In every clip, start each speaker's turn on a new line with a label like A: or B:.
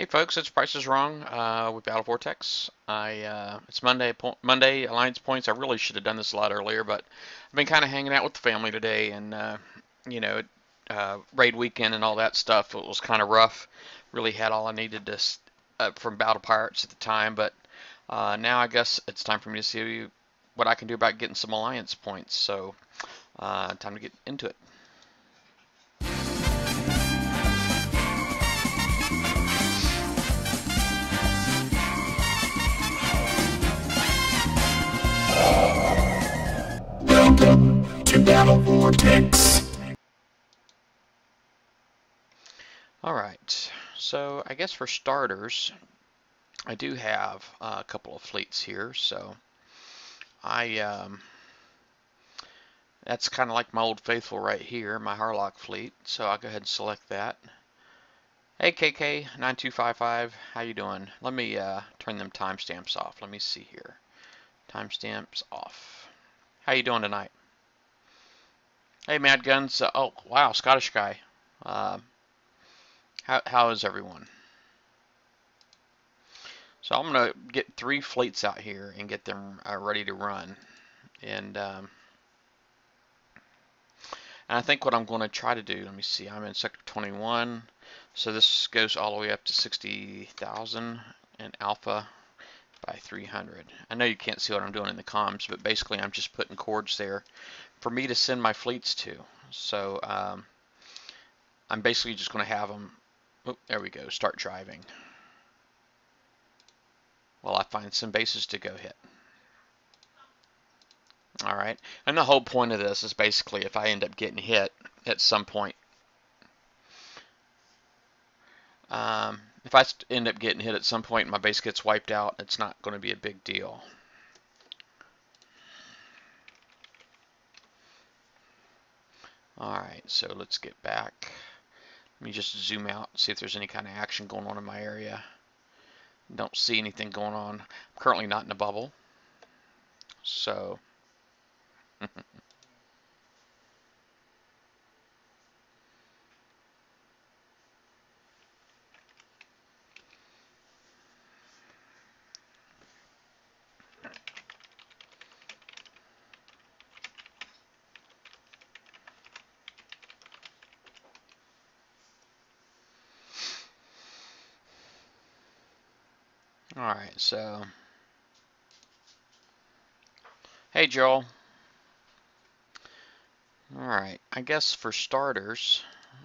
A: Hey folks, it's Price is Wrong with Battle Vortex. It's Monday Alliance points. I really should have done this a lot earlier, but I've been kind of hanging out with the family today, and you know, raid weekend and all that stuff. It was kind of rough. Really had all I needed from Battle Pirates at the time, but now I guess it's time for me to see what I can do about getting some Alliance points. So time to get into it.
B: Welcome to Battle Vortex.
A: All right, so I guess for starters, I do have a couple of fleets here, so I that's kind of like my old faithful right here, my Harlock fleet. So I'll go ahead and select that. Hey KK9255, how you doing? Let me turn them timestamps off. Let me see here. Timestamps off. How you doing tonight? Hey Mad Guns. Oh wow, Scottish guy. Uh, how is everyone? So I'm gonna get 3 fleets out here and get them ready to run. And I think what I'm going to try to do, let me see, I'm in Sector 21, so this goes all the way up to 60,000 and Alpha by 300. I know you can't see what I'm doing in the comms, but basically I'm just putting cords there for me to send my fleets to. So I'm basically just going to have them, oh, there we go, start driving while I find some bases to go hit. All right, and the whole point of this is basically if I end up getting hit at some point, if I end up getting hit at some point and my base gets wiped out, it's not going to be a big deal. Alright, so let's get back. Let me just zoom out and see if there's any kind of action going on in my area. Don't see anything going on. I'm currently not in a bubble. So, alright, so. Hey, Joel. Alright, I guess for starters,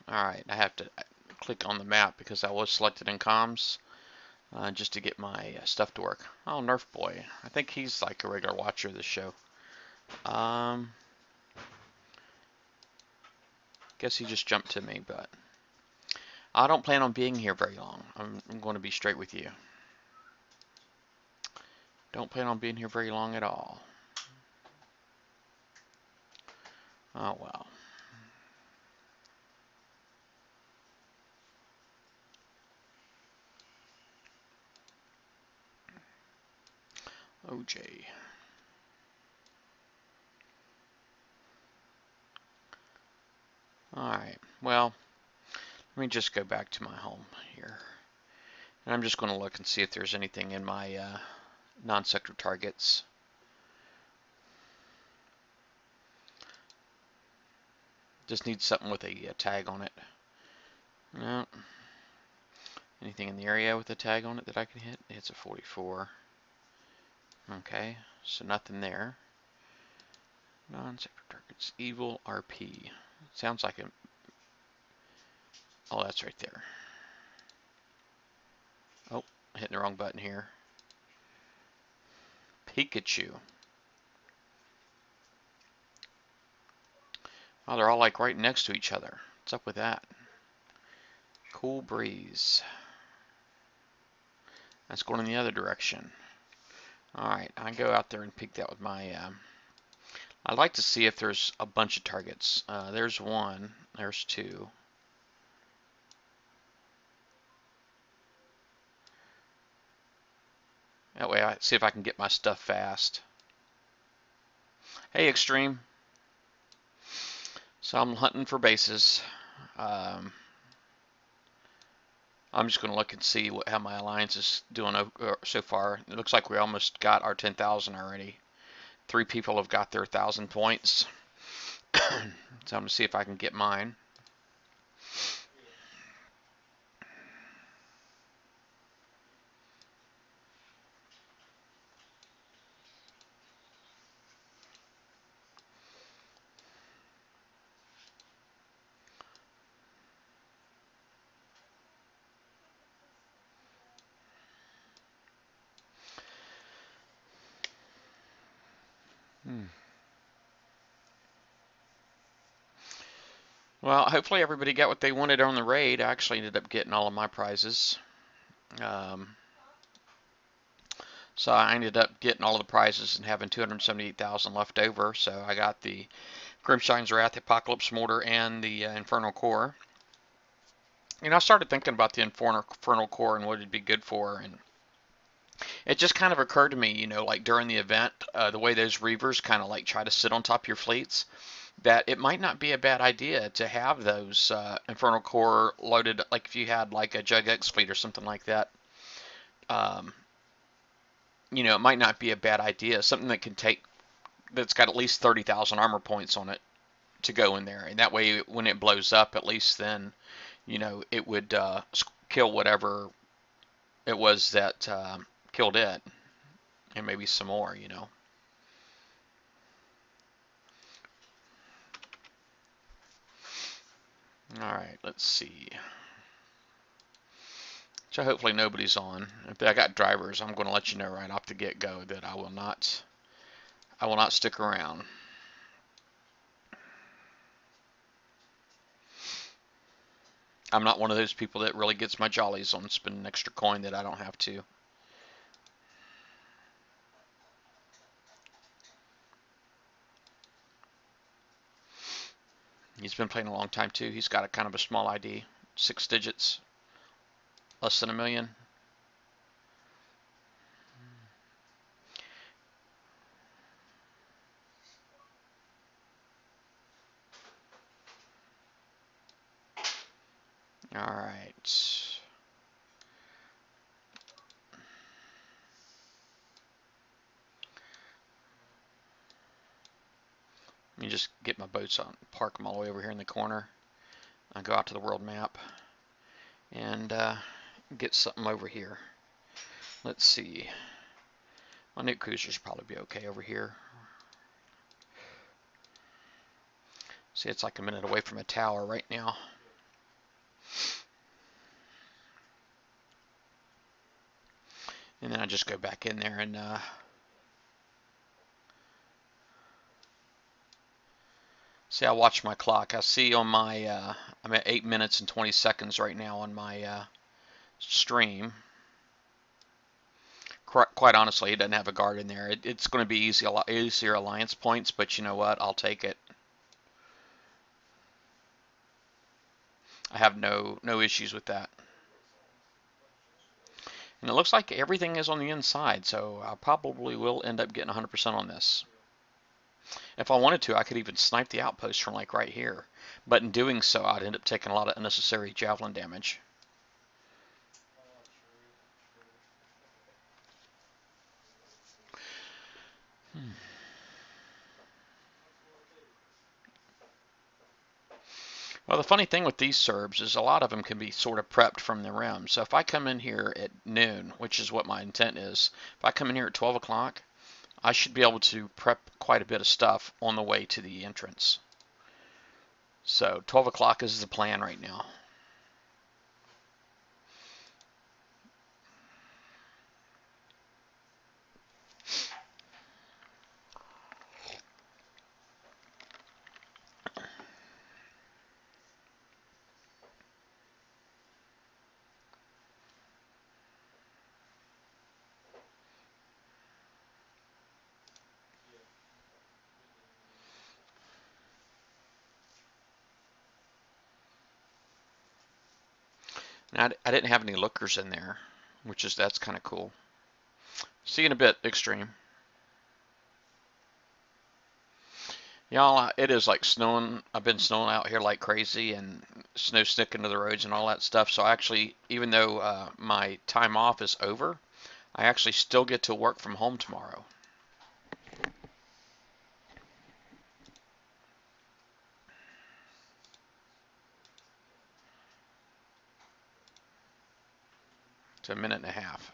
A: alright, I have to click on the map because I was selected in comms just to get my stuff to work. Oh, Nerf Boy. I think he's like a regular watcher of the show. Guess he just jumped to me, but I don't plan on being here very long. I'm going to be straight with you. Don't plan on being here very long at all. Oh well. OJ. Alright, well, let me just go back to my home here. And I'm just going to look and see if there's anything in my non-sector targets. Just need something with a tag on it. No. Anything in the area with a tag on it that I can hit? It's a 44. Okay, so nothing there. Non-sector targets. Evil RP. Sounds like a... Oh, that's right there. Oh, hitting the wrong button here. Pikachu. Oh, they're all like right next to each other. What's up with that? Cool breeze. That's going in the other direction. Alright, I go out there and peek that with my... I'd like to see if there's a bunch of targets. There's one. There's two. That way I see if I can get my stuff fast. Hey, Extreme. So I'm hunting for bases. I'm just going to look and see how my alliance is doing so far. It looks like we almost got our 10,000 already. 3 people have got their 1,000 points. So I'm going to see if I can get mine. Well, hopefully everybody got what they wanted on the raid. I actually ended up getting all of my prizes. So I ended up getting all of the prizes and having 278,000 left over. So I got the Grimshine's Wrath, the Apocalypse Mortar, and the Infernal Core. You know, I started thinking about the Infernal Core and what it'd be good for, and it just kind of occurred to me, you know, like during the event, the way those Reavers kind of like try to sit on top of your fleets, that it might not be a bad idea to have those Infernal Core loaded, like if you had like a Jug-X fleet or something like that. You know, it might not be a bad idea. Something that can take, that's got at least 30,000 armor points on it to go in there. And that way, when it blows up, at least then, you know, it would kill whatever it was that killed it. And maybe some more, you know. Alright, let's see. So hopefully nobody's on. If I got drivers, I'm going to let you know right off the get-go that I will not stick around. I'm not one of those people that really gets my jollies on spending extra coin that I don't have to. He's been playing a long time too. He's got a kind of a small ID, 6 digits, less than 1 million. All right. Let me just get my boats on, park them all the way over here in the corner. I go out to the world map and get something over here. Let's see. My nuke cruisers probably be okay over here. See, it's like a minute away from a tower right now. And then I just go back in there and see, I watch my clock. I see on my, I'm at 8 minutes and 20 seconds right now on my stream. Quite honestly, it doesn't have a guard in there. It's going to be a lot easier alliance points, but you know what? I'll take it. I have no issues with that. And it looks like everything is on the inside, so I probably will end up getting 100% on this. If I wanted to, I could even snipe the outpost from like right here. But in doing so, I'd end up taking a lot of unnecessary javelin damage. Well, the funny thing with these Serbs is a lot of them can be sort of prepped from the rim. So if I come in here at noon, which is what my intent is, if I come in here at 12 o'clock, I should be able to prep quite a bit of stuff on the way to the entrance. So 12 o'clock is the plan right now. Now, I didn't have any lookers in there, that's kind of cool. See you in a bit, Extreme. Y'all, it is like snowing. I've been snowing out here like crazy and snow sticking to the roads and all that stuff. So actually, even though my time off is over, I actually still get to work from home tomorrow. It's a minute and a half.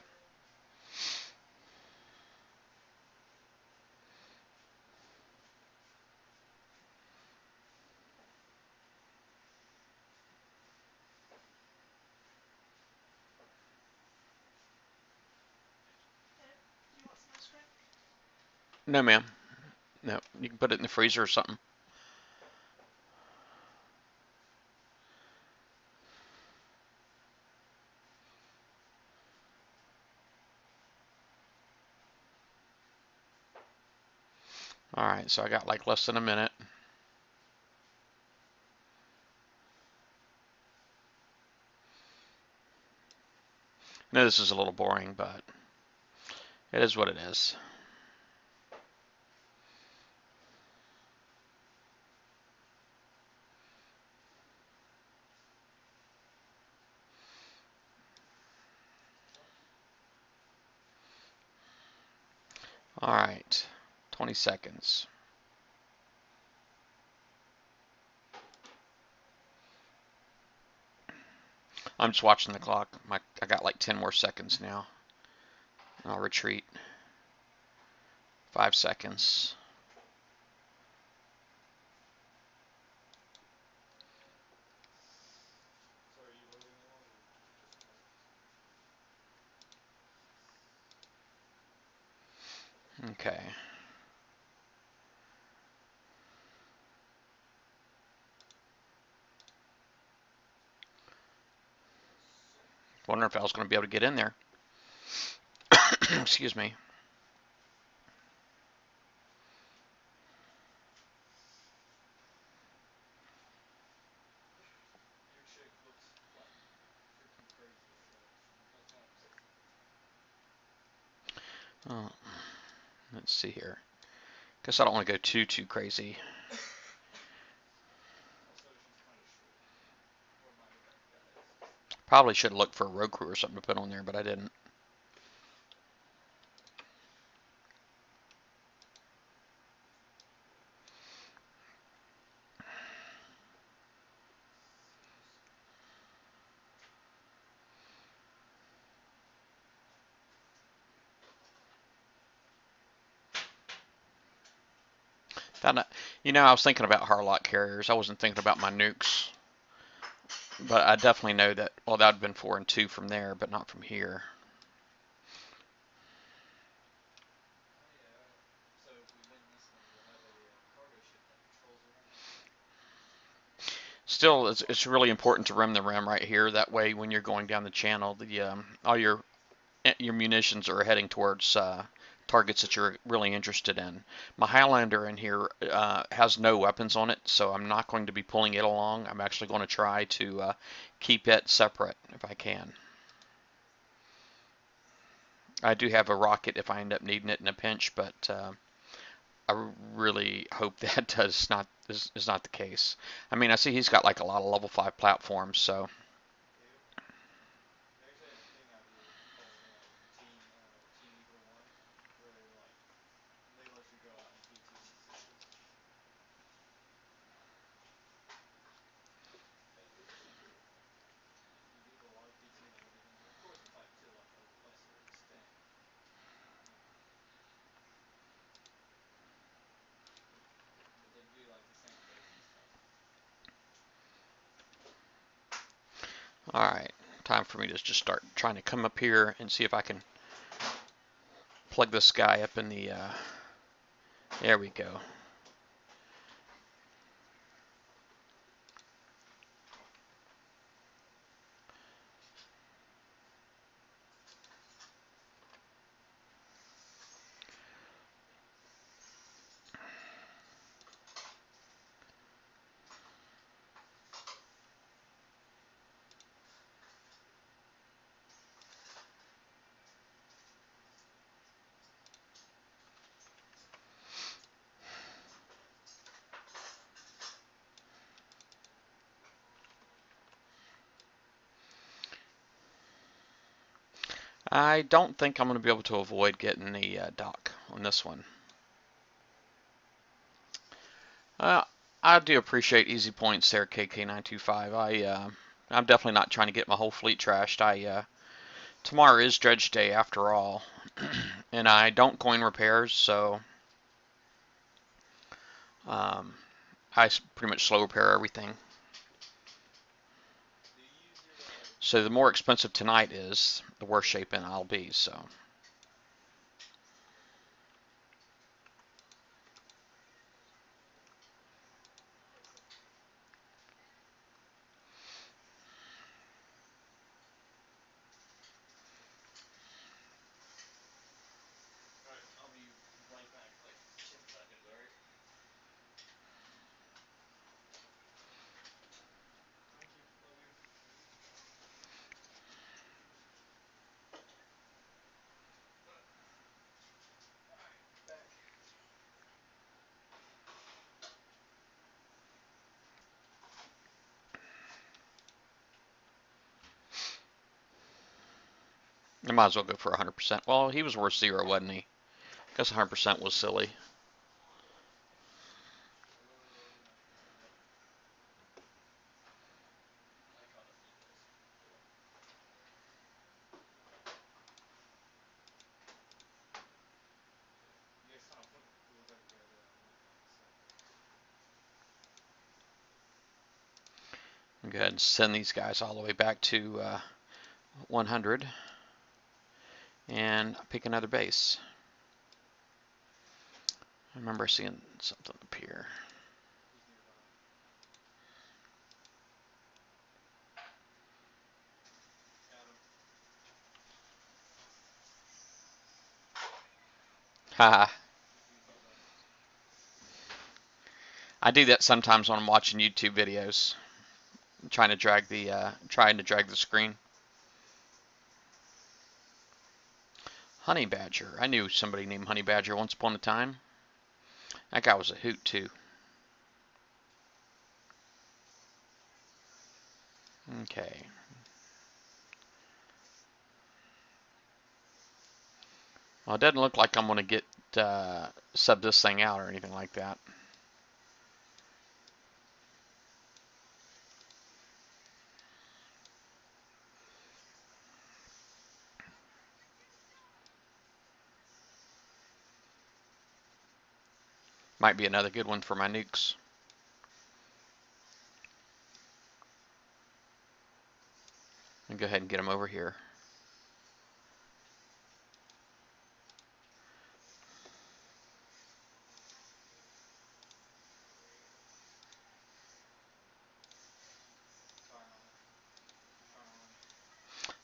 A: No, ma'am. No, you can put it in the freezer or something. All right, so I got like less than a minute. No, this is a little boring, but it is what it is. All right, 20 seconds. I'm just watching the clock. I got like 10 more seconds now. I'll retreat. 5 seconds. Okay. Wonder if I was going to be able to get in there. Excuse me. Oh, let's see here. Guess I don't want to go too crazy. Probably should have looked for a road crew or something to put on there, but I didn't. I was thinking about Harlock carriers. I wasn't thinking about my nukes. But I definitely know that, well, that would have been 4 and 2 from there, but not from here. Still, it's really important to rim the rim right here. That way, when you're going down the channel, all your munitions are heading towards targets that you're really interested in. My Highlander in here has no weapons on it, so I'm not going to be pulling it along. I'm actually going to try to keep it separate if I can. I do have a rocket if I end up needing it in a pinch, but I really hope that is not the case. I mean, I see he's got like a lot of level 5 platforms, so all right. Time for me to just start trying to come up here and see if I can plug this guy up in the there we go. I don't think I'm going to be able to avoid getting the dock on this one. Uh, I do appreciate easy points there, KK925. I'm definitely not trying to get my whole fleet trashed. Tomorrow is dredge day after all, and I don't coin repairs, so um, I pretty much slow repair everything. So the more expensive tonight is, the worse shape in I'll be. So. I might as well go for 100%. Well, he was worth 0, wasn't he? I guess 100% was silly. Go ahead and send these guys all the way back to 100 and pick another base. I remember seeing something up here. Haha. I do that sometimes when I'm watching YouTube videos, trying to drag the screen. Honey Badger. I knew somebody named Honey Badger once upon a time. That guy was a hoot too. Okay. Well, it doesn't look like I'm going to get sub this thing out or anything like that. Might be another good one for my nukes. I'll go ahead and get them over here.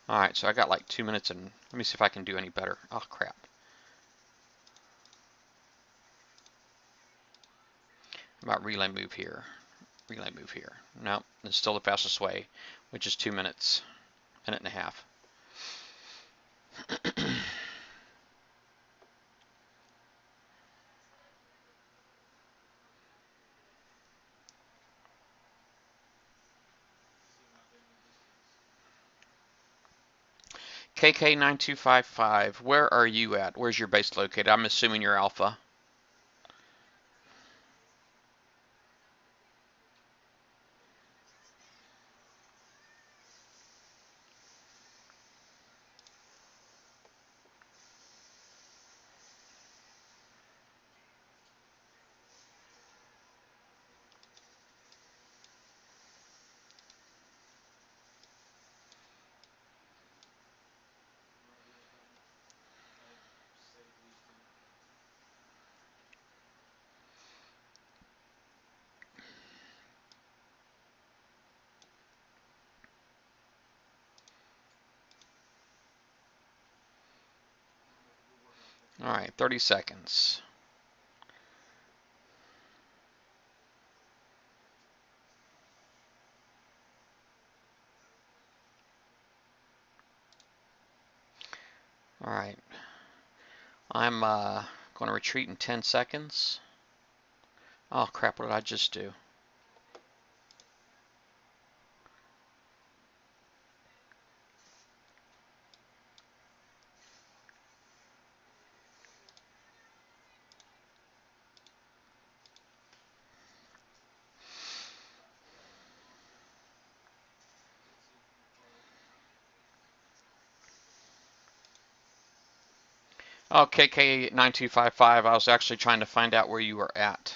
A: Alright, so I got like 2 minutes and let me see if I can do any better. Oh crap. How about relay move here? Relay move here. No, it's still the fastest way, which is 2 minutes. Minute and a half. KK9255, where are you at? Where's your base located? I'm assuming you're Alpha. Alright, 30 seconds. Alright. I'm going to retreat in 10 seconds. Oh crap, what did I just do? Oh, KK9255, I was actually trying to find out where you were at.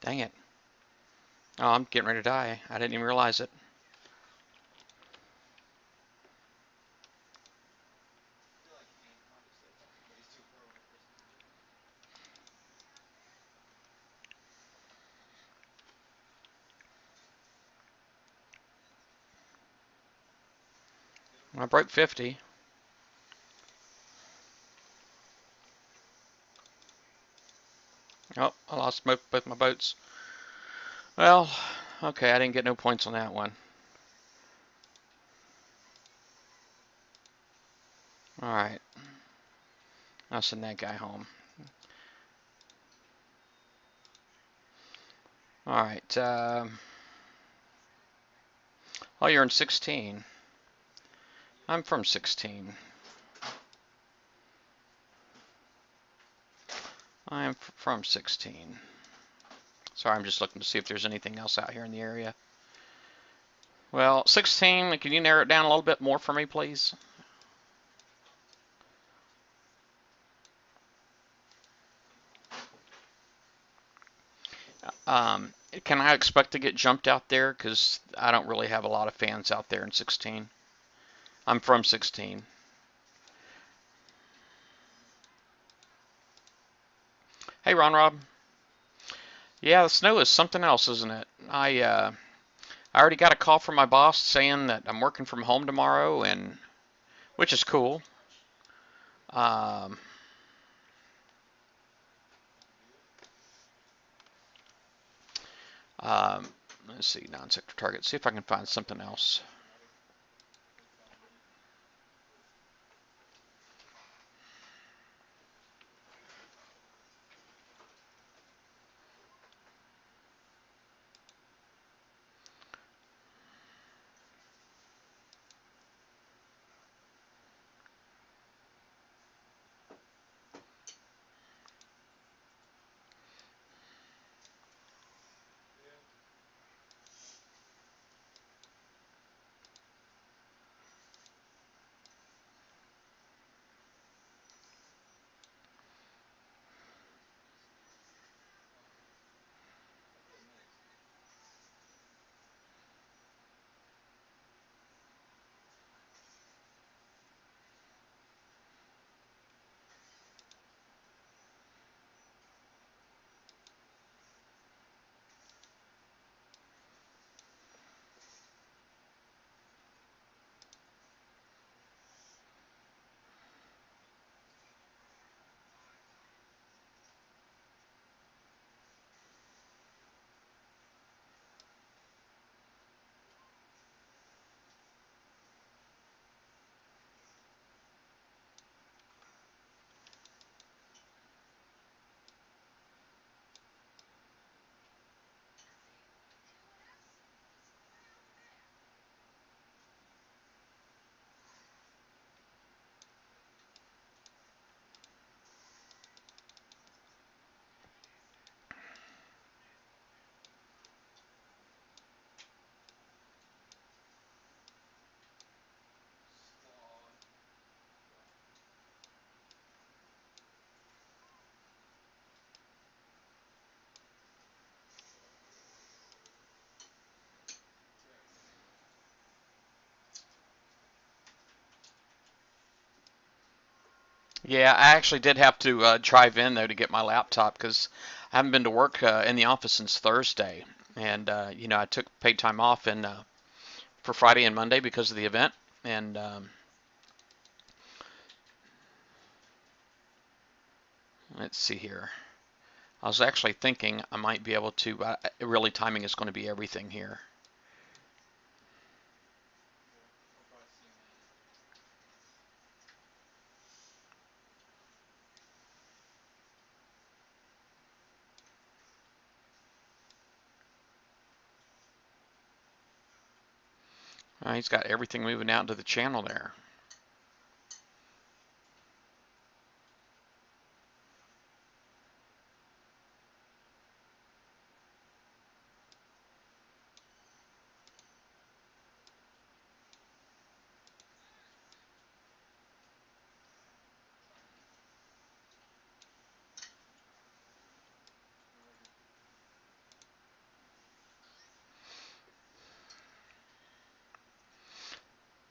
A: Dang it. Oh, I'm getting ready to die. I didn't even realize it. I broke 50. Oh, I lost both my boats. Well, okay, I didn't get no points on that one. Alright, I'll send that guy home. Alright, oh, you're in 16. I'm from 16. I'm from 16. Sorry, I'm just looking to see if there's anything else out here in the area. Well, 16, can you narrow it down a little bit more for me, please? Can I expect to get jumped out there? Because I don't really have a lot of fans out there in 16. I'm from 16. Hey, Ron Rob. Yeah, the snow is something else, isn't it? I already got a call from my boss saying that I'm working from home tomorrow, and which is cool. Um, let's see, non-sector target. See if I can find something else. Yeah, I actually did have to drive in though to get my laptop because I haven't been to work in the office since Thursday, and you know I took paid time off and for Friday and Monday because of the event, and let's see here. I was actually thinking I might be able to. Really, timing is going to be everything here. He's got everything moving out into the channel there.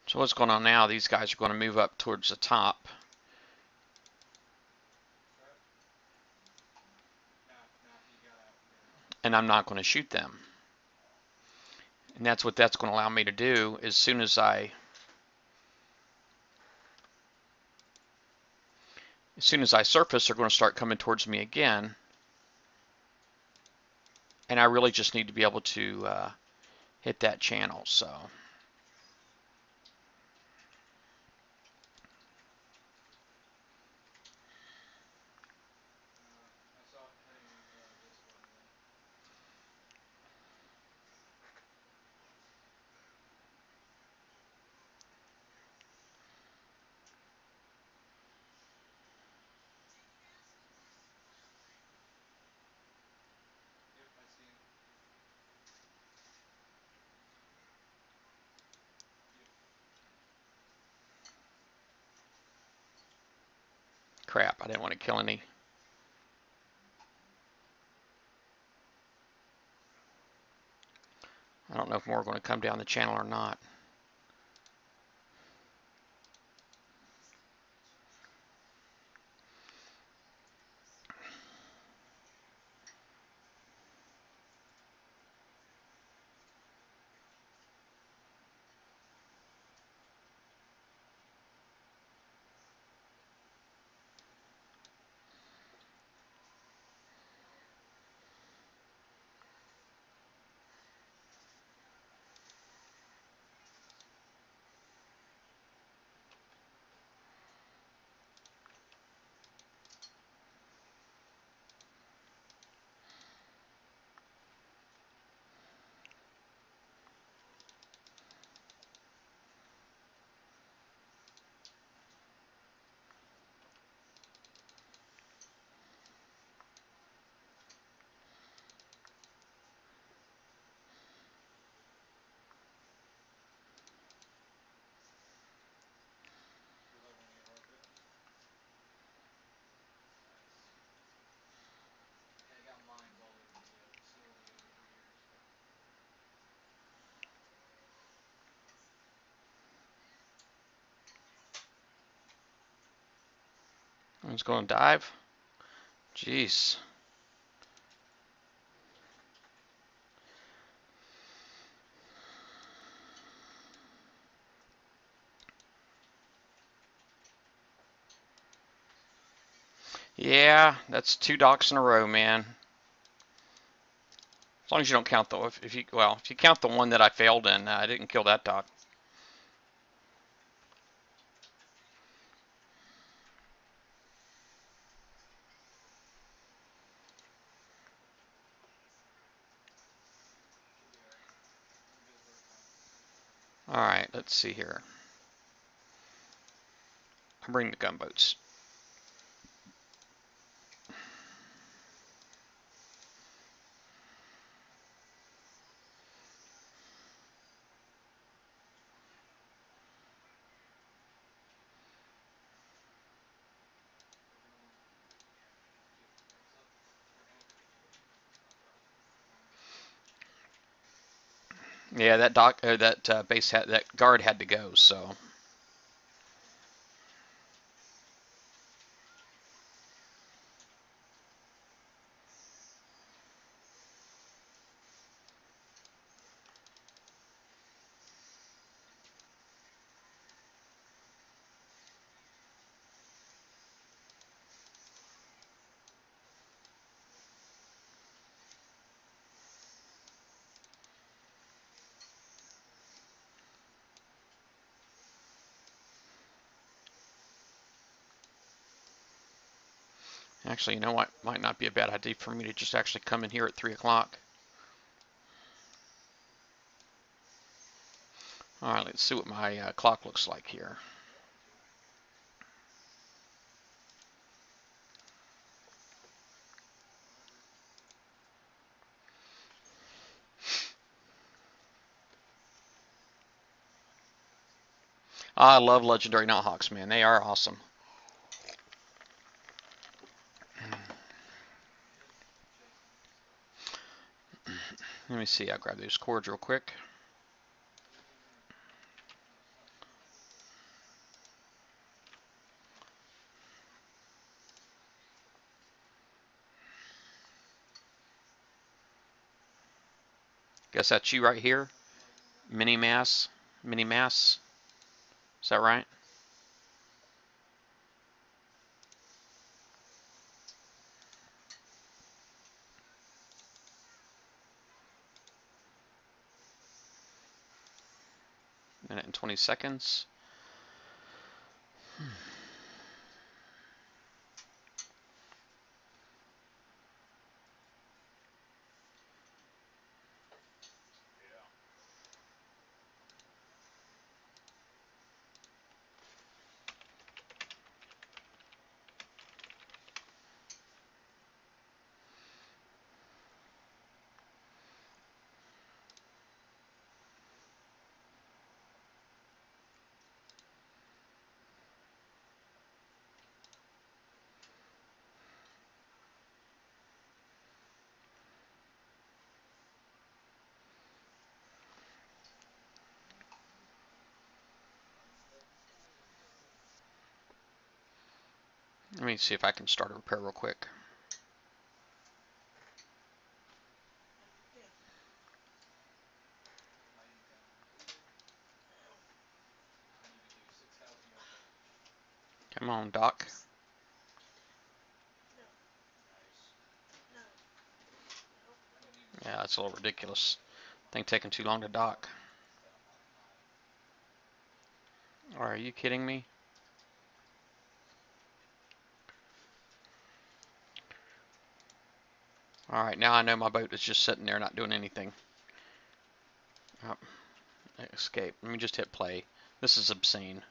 A: So what's going on now? These guys are going to move up towards the top, and I'm not going to shoot them. And that's what that's going to allow me to do. As soon as I surface, they're going to start coming towards me again, and I really just need to be able to hit that channel. So crap, I didn't want to kill any. I don't know if more are going to come down the channel or not. One's going to dive. Jeez. Yeah, that's 2 docks in a row, man. As long as you don't count the if you if you count the one that I failed in, I didn't kill that dock. All right, let's see here. I'm bringing the gunboats. Yeah, that dock, that base had that guard had to go. So Actually, you know what? Might not be a bad idea for me to just actually come in here at 3 o'clock. All right, let's see what my clock looks like here. I love Legendary Nighthawks, man. They are awesome. Let me see. I'll grab those cords real quick. Guess that's you right here. Mini Mass. Mini Mass. Is that right? Minute and 20 seconds. Let me see if I can start a repair real quick. Come on, Doc. Yeah, that's a little ridiculous. Thing taking too long to dock. Are you kidding me? All right, now I know my boat is just sitting there not doing anything. Oh, escape. Let me just hit play. This is obscene.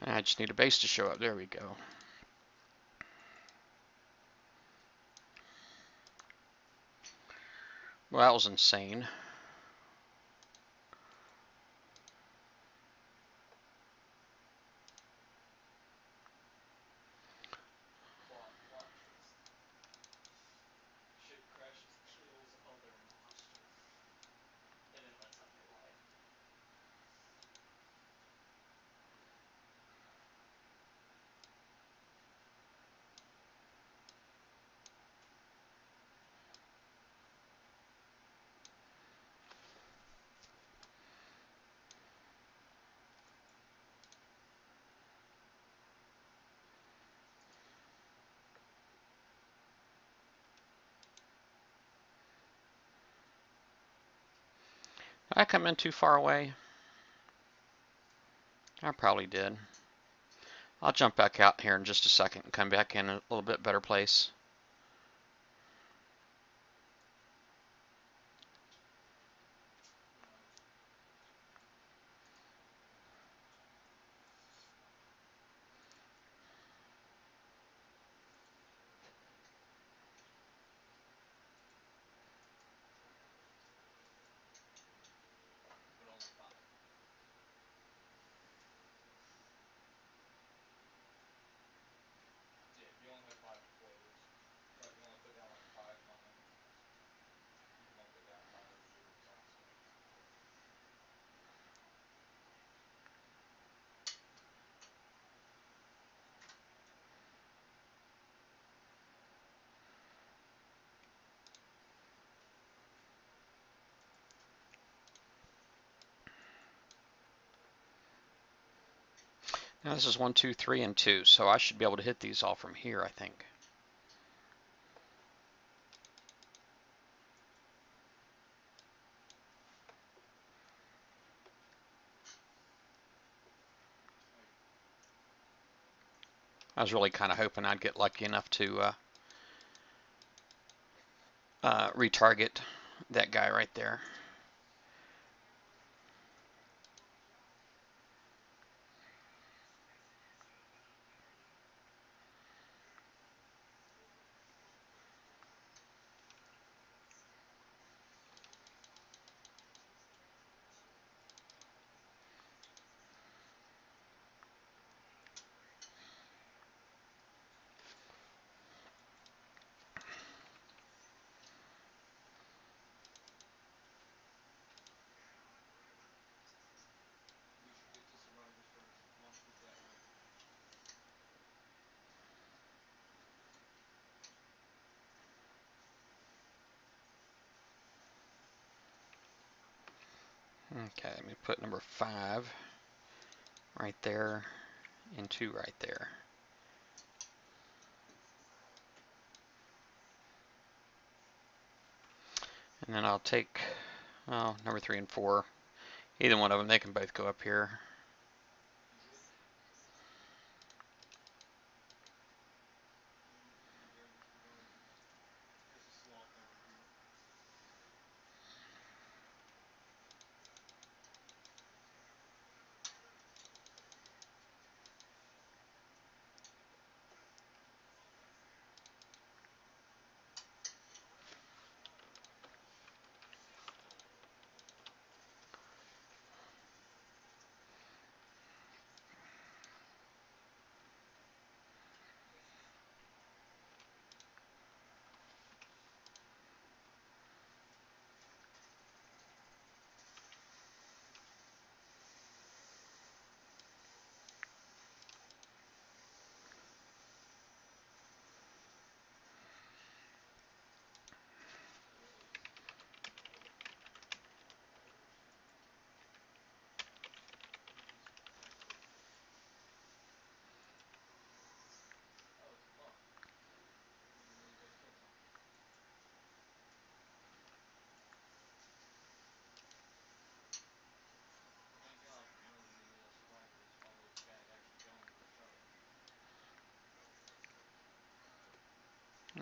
A: I just need a base to show up. There we go. Well, that was insane. Did I come in too far away? I probably did. I'll jump back out here in just a second and come back in a little bit better place. Now this is 1, 2, 3, and 2, so I should be able to hit these all from here, I think. I was really kind of hoping I'd get lucky enough to retarget that guy right there. Okay, let me put number 5 right there and 2 right there. And then I'll take number 3 and 4. Either one of them, they can both go up here.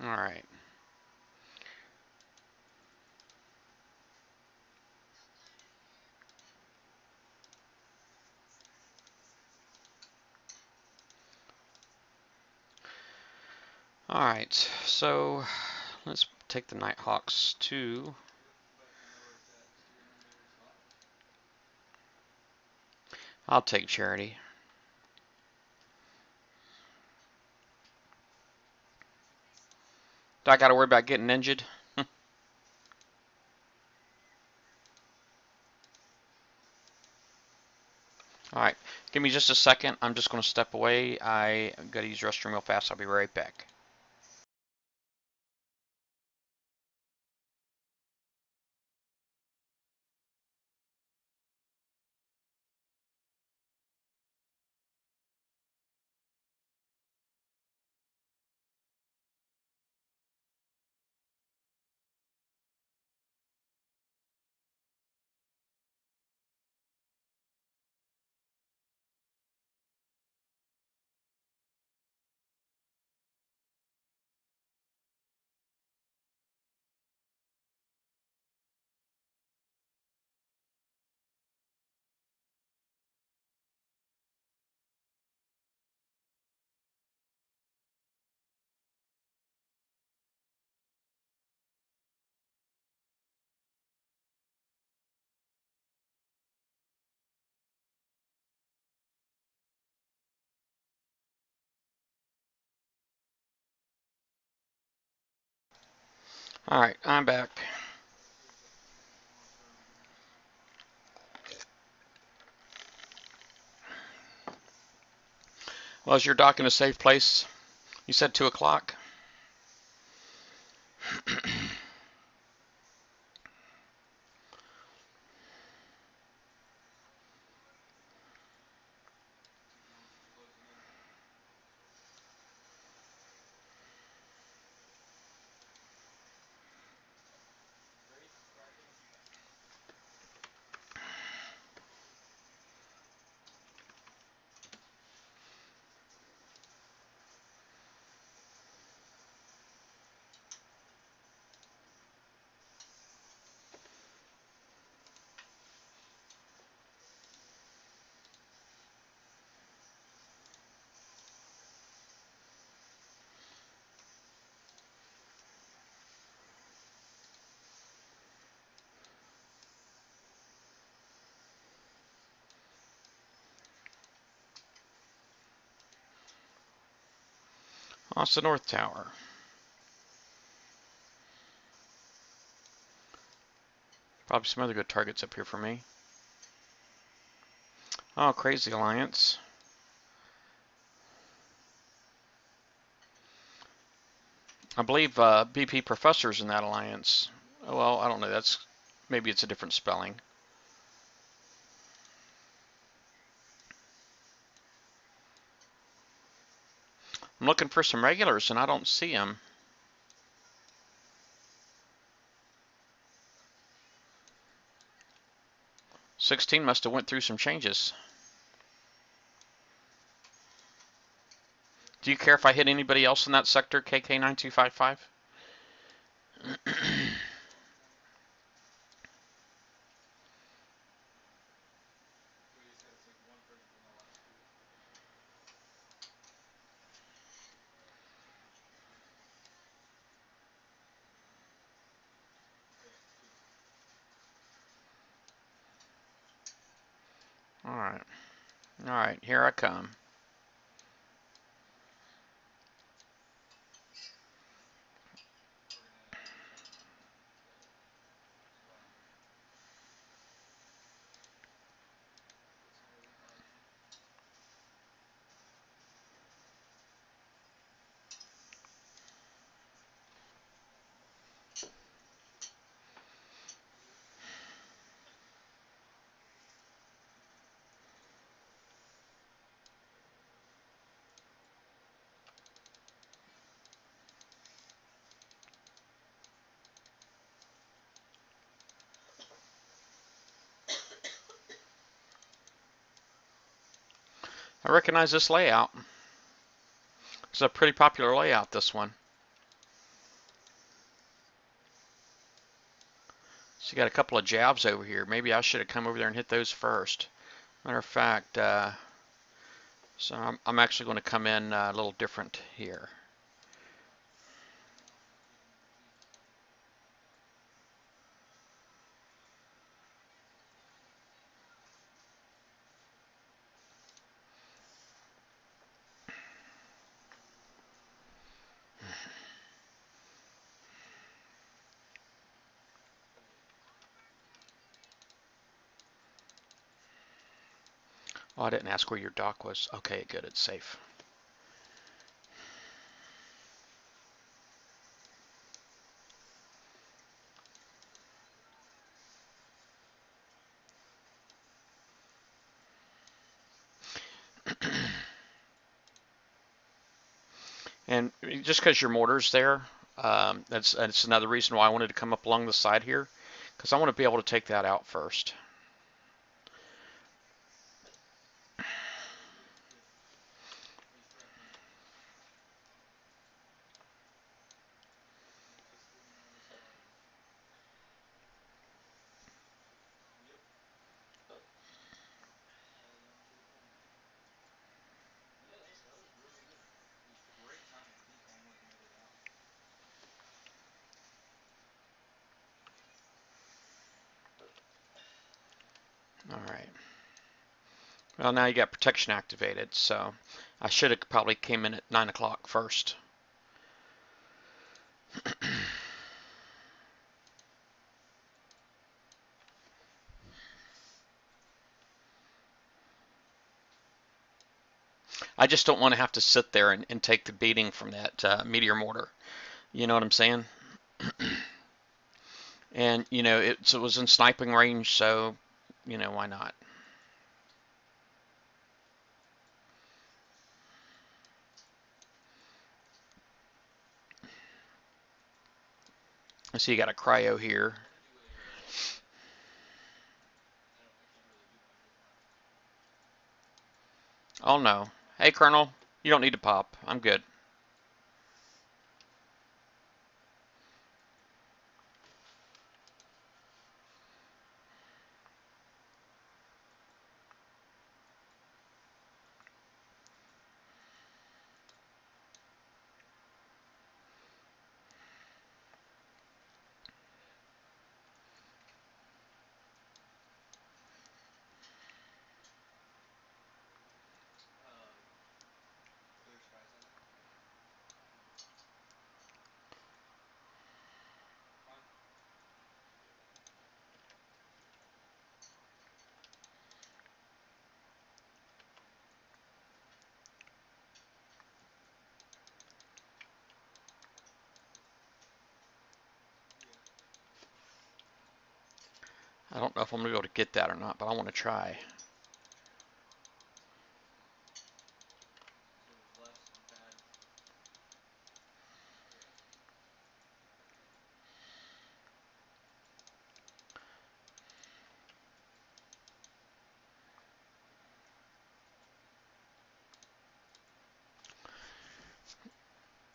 A: All right. All right, so let's take the Nighthawks to I'll take Charity. Do I got to worry about getting injured? All right, give me just a second. I'm just going to step away. I got to use the restroom real fast. I'll be right back. All right, I'm back. Well, is your dock in a safe place? You said 2 o'clock? Oh, it's the North Tower. Probably some other good targets up here for me. Oh, Crazy Alliance. I believe BP Professor's in that alliance. Well, I don't know. Maybe it's a different spelling. I'm looking for some regulars and I don't see them. 16 must have went through some changes. Do you care if I hit anybody else in that sector, KK9255? All right. All right, here I come. I recognize this layout. It's a pretty popular layout, this one. So you got a couple of jabs over here. Maybe I should have come over there and hit those first. Matter of fact, so I'm actually going to come in a little different here. Oh, I didn't ask where your dock was. Okay, good, it's safe. And just because your mortar's there, that's another reason why I wanted to come up along the side here, because I want to be able to take that out first. All right. Well, now you got protection activated, so I should have probably came in at 9 o'clock first. I just don't want to have to sit there and take the beating from that meteor mortar. You know what I'm saying? And, you know, it was in sniping range, so, you know, why not? I see you got a cryo here. Oh, no. Hey, Colonel, you don't need to pop. I'm good. I don't know if I'm going to be able to get that or not, but I want to try.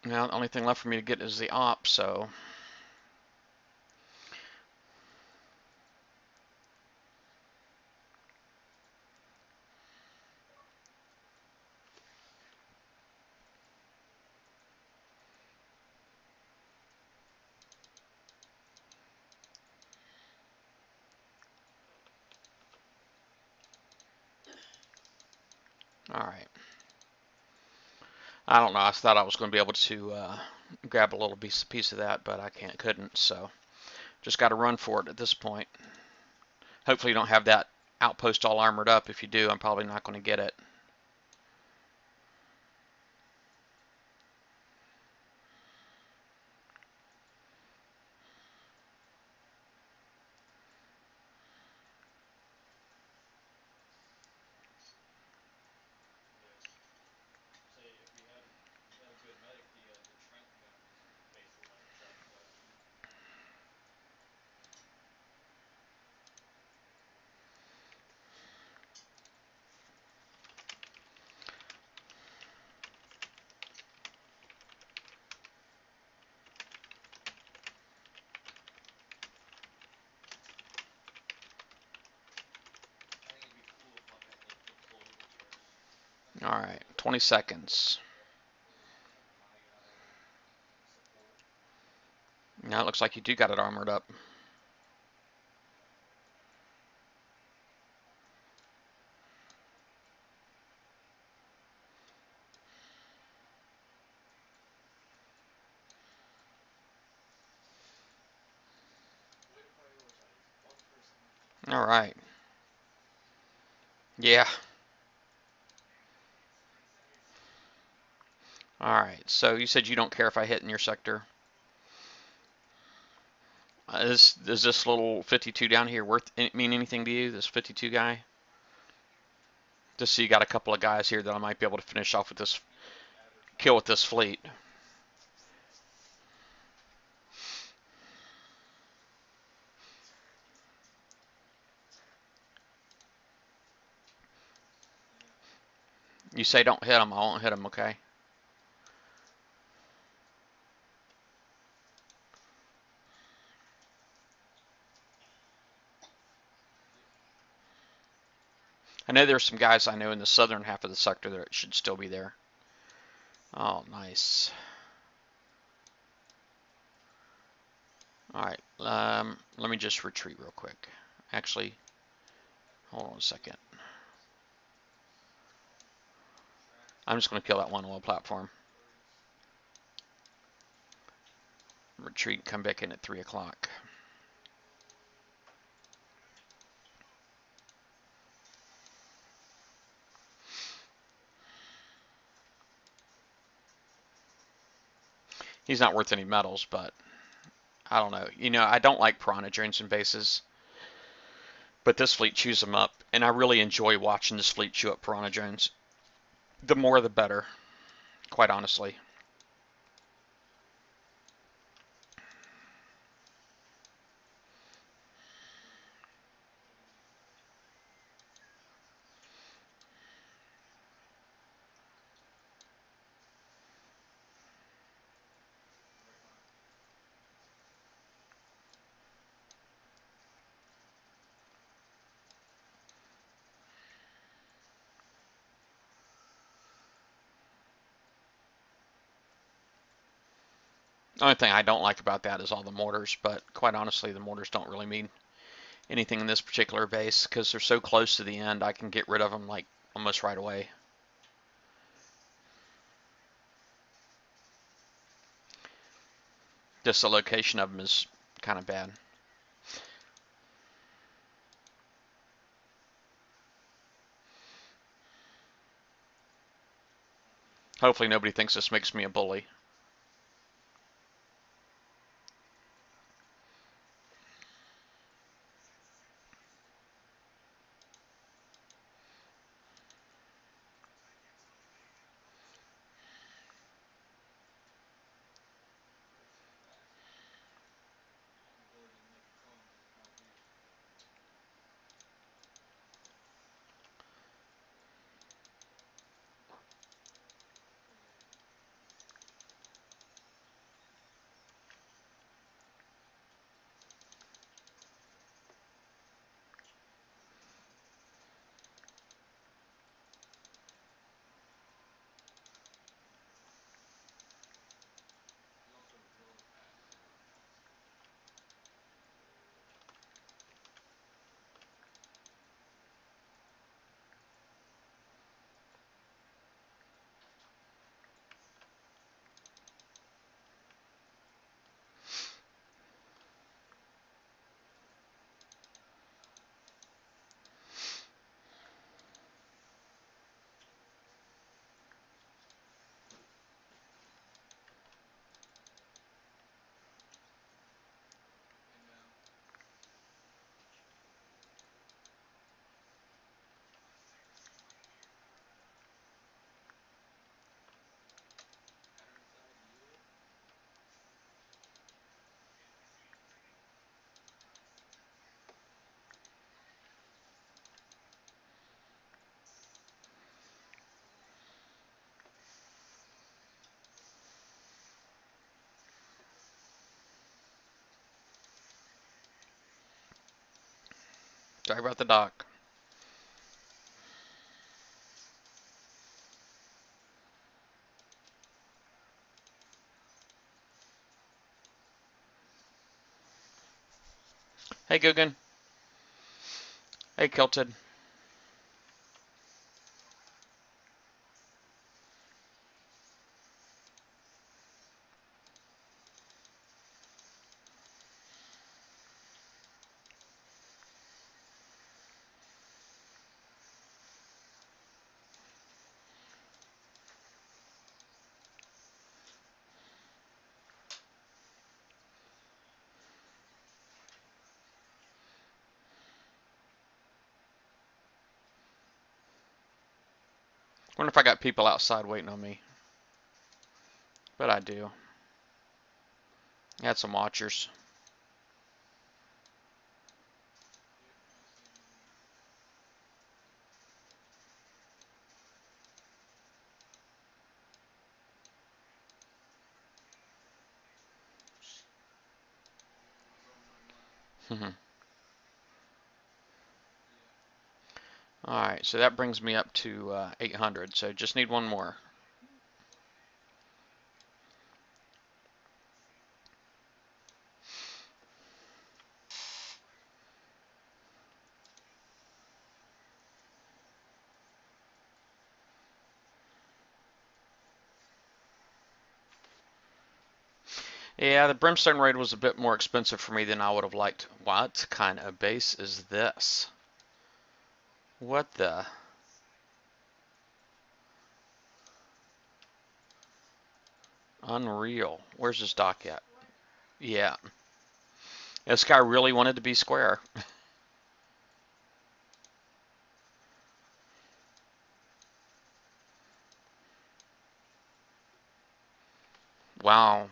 A: Now the only thing left for me to get is the op, so alright. I don't know, I thought I was going to be able to grab a little piece of that, but I couldn't, so just got to run for it at this point. Hopefully you don't have that outpost all armored up. If you do, I'm probably not going to get it. Alright, 20 seconds. Now it looks like you do got it armored up. Alright. Yeah. Alright, so you said you don't care if I hit in your sector. Is this little 52 down here mean anything to you, this 52 guy? Just so you got a couple of guys here that I might be able to finish off with this kill with this fleet. You say don't hit them, I won't hit them, okay? I know there's some guys I know in the southern half of the sector that should still be there. Oh, nice. Alright, let me just retreat real quick. Actually, hold on a second. I'm just going to kill that one oil platform. Retreat, come back in at 3 o'clock. He's not worth any medals, but I don't know. You know, I don't like Piranha Jones in bases, but this fleet chews them up, and I really enjoy watching this fleet chew up Piranha Jones. The more the better, quite honestly. The only thing I don't like about that is all the mortars, but quite honestly, the mortars don't really mean anything in this particular base because they're so close to the end. I can get rid of them like almost right away. Just the location of them is kind of bad. Hopefully nobody thinks this makes me a bully. Sorry about the dock. Hey, Guggen. Hey, Kilted. Wonder if I got people outside waiting on me. But I do. I had some watchers. Alright, so that brings me up to 800, so just need one more. Yeah, the Brimstone Raid was a bit more expensive for me than I would have liked. What kind of base is this? What the? Unreal. Where's this dock at? Yeah. This guy really wanted to be square. Wow.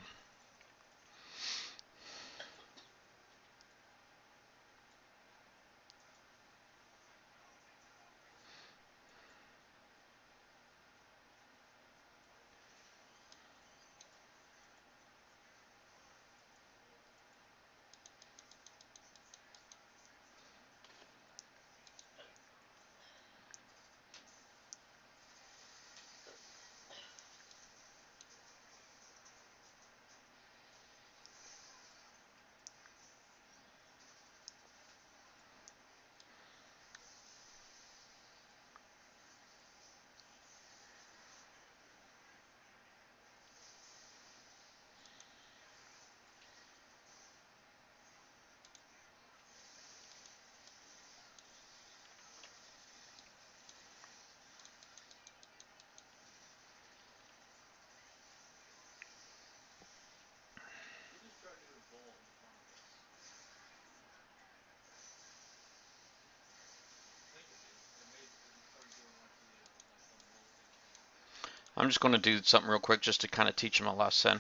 A: I'm just going to do something real quick just to kind of teach him a lesson.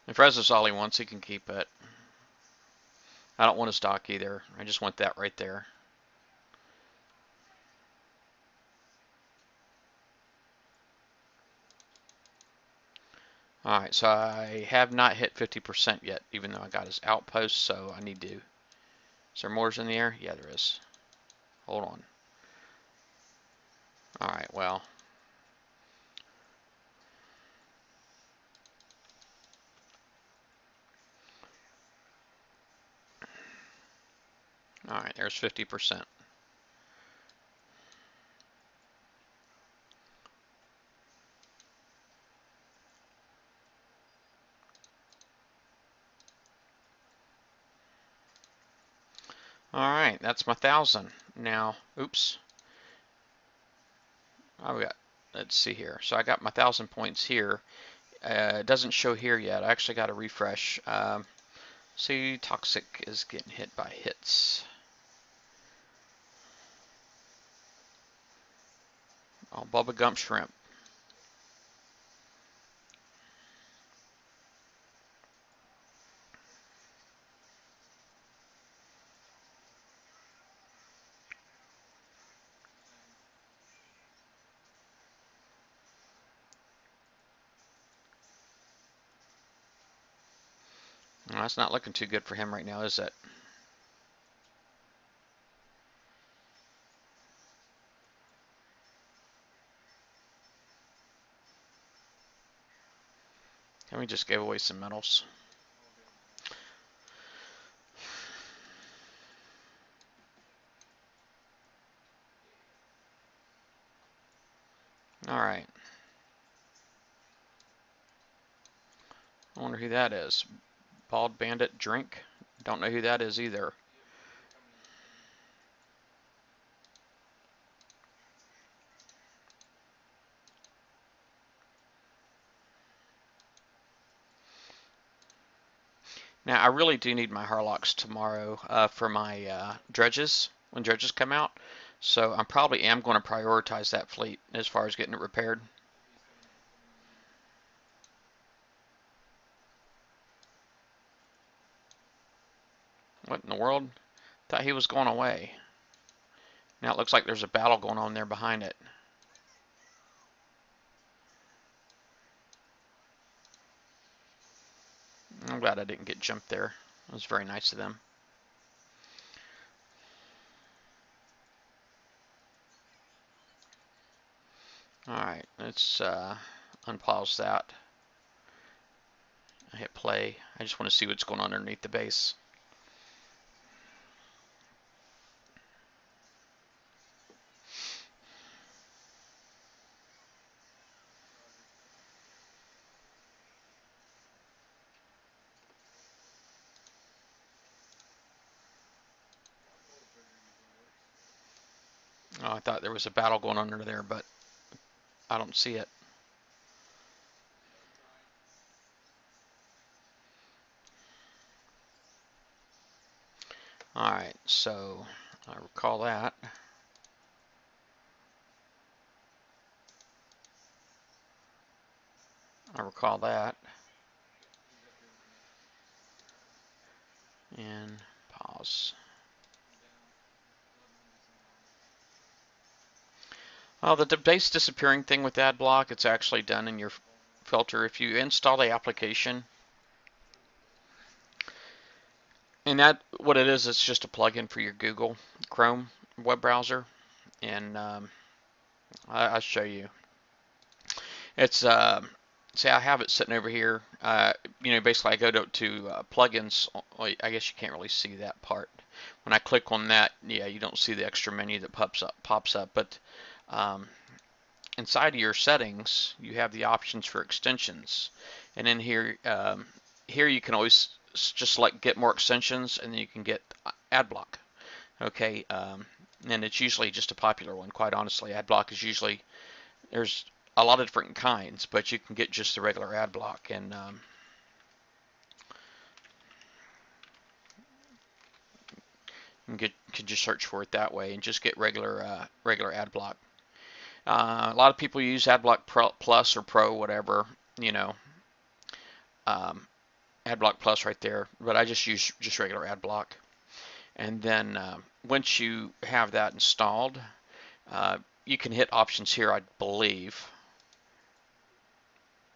A: If Rez is all he wants, he can keep it. I don't want his dock either. I just want that right there. Alright, so I have not hit 50% yet, even though I got his outpost, so I need to... Is there mortars in the air? Yeah, there is. Hold on. Alright, well... Alright, there's 50%. Alright, that's my 1,000. Now, oops. Oh, we got... Let's see here. So I got my 1,000 points here. It doesn't show here yet. I actually got to refresh. See, Toxic is getting hit by hits. Oh, Bubba Gump Shrimp. Well, that's not looking too good for him right now, is it? And we just gave away some medals. All right. I wonder who that is. Bald Bandit Drink. Don't know who that is either. Now, I really do need my Harlocks tomorrow for my dredges, when dredges come out. So I probably am going to prioritize that fleet as far as getting it repaired. What in the world? Thought he was going away. Now it looks like there's a battle going on there behind it. I'm glad I didn't get jumped there. It was very nice of them. Alright, let's unpause that. I hit play. I just want to see what's going on underneath the base. Oh, I thought there was a battle going on under there, but I don't see it. Alright, so I recall that. I recall that. And pause. Well, the base disappearing thing with AdBlock, it's actually done in your filter. If you install the application, and that what it is, it's just a plugin for your Google Chrome web browser. And I'll show you. It's see, I have it sitting over here. You know, basically I go to plugins. Well, I guess you can't really see that part. When I click on that, yeah, you don't see the extra menu that pops up. But inside of your settings, you have the options for extensions, and in here, here you can always just select get more extensions, and then you can get AdBlock. Okay, and it's usually just a popular one. Quite honestly, AdBlock is usually, there's a lot of different kinds, but you can get just the regular AdBlock, and you can just search for it that way and just get regular AdBlock. A lot of people use AdBlock Plus or Pro, whatever, you know, AdBlock Plus right there, but I just use just regular AdBlock. And then once you have that installed, you can hit options here, I believe.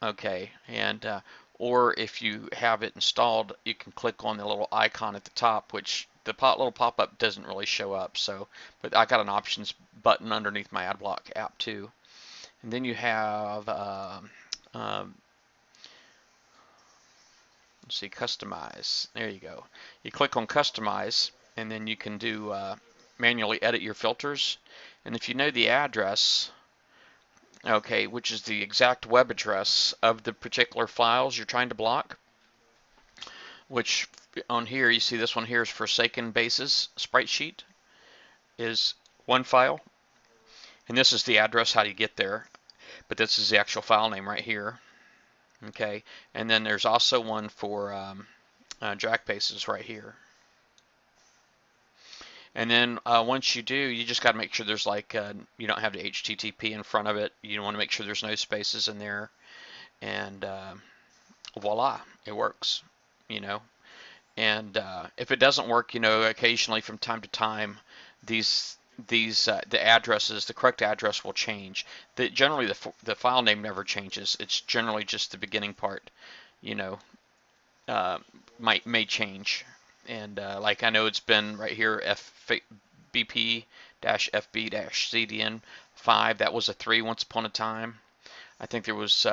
A: Okay, and or if you have it installed, you can click on the little icon at the top, which the little pop-up doesn't really show up. So, but I got an options button underneath my AdBlock app too. And then you have let's see, customize. There you go. You click on customize, and then you can do manually edit your filters. And if you know the address, okay, which is the exact web address of the particular files you're trying to block, which on here, you see this one here is Forsaken Bases sprite sheet, is one file. And this is the address, how do you get there. But this is the actual file name right here. Okay, and then there's also one for Jack Bases right here. And then once you do, you just got to make sure there's like, you don't have the HTTP in front of it. You want to make sure there's no spaces in there. And voila, it works, you know. And if it doesn't work, you know, occasionally from time to time, the addresses, the correct address will change. Generally, the file name never changes. It's generally just the beginning part, you know. may change. And like I know it's been right here BP-FB-CDN5. That was a 3 once upon a time. I think there was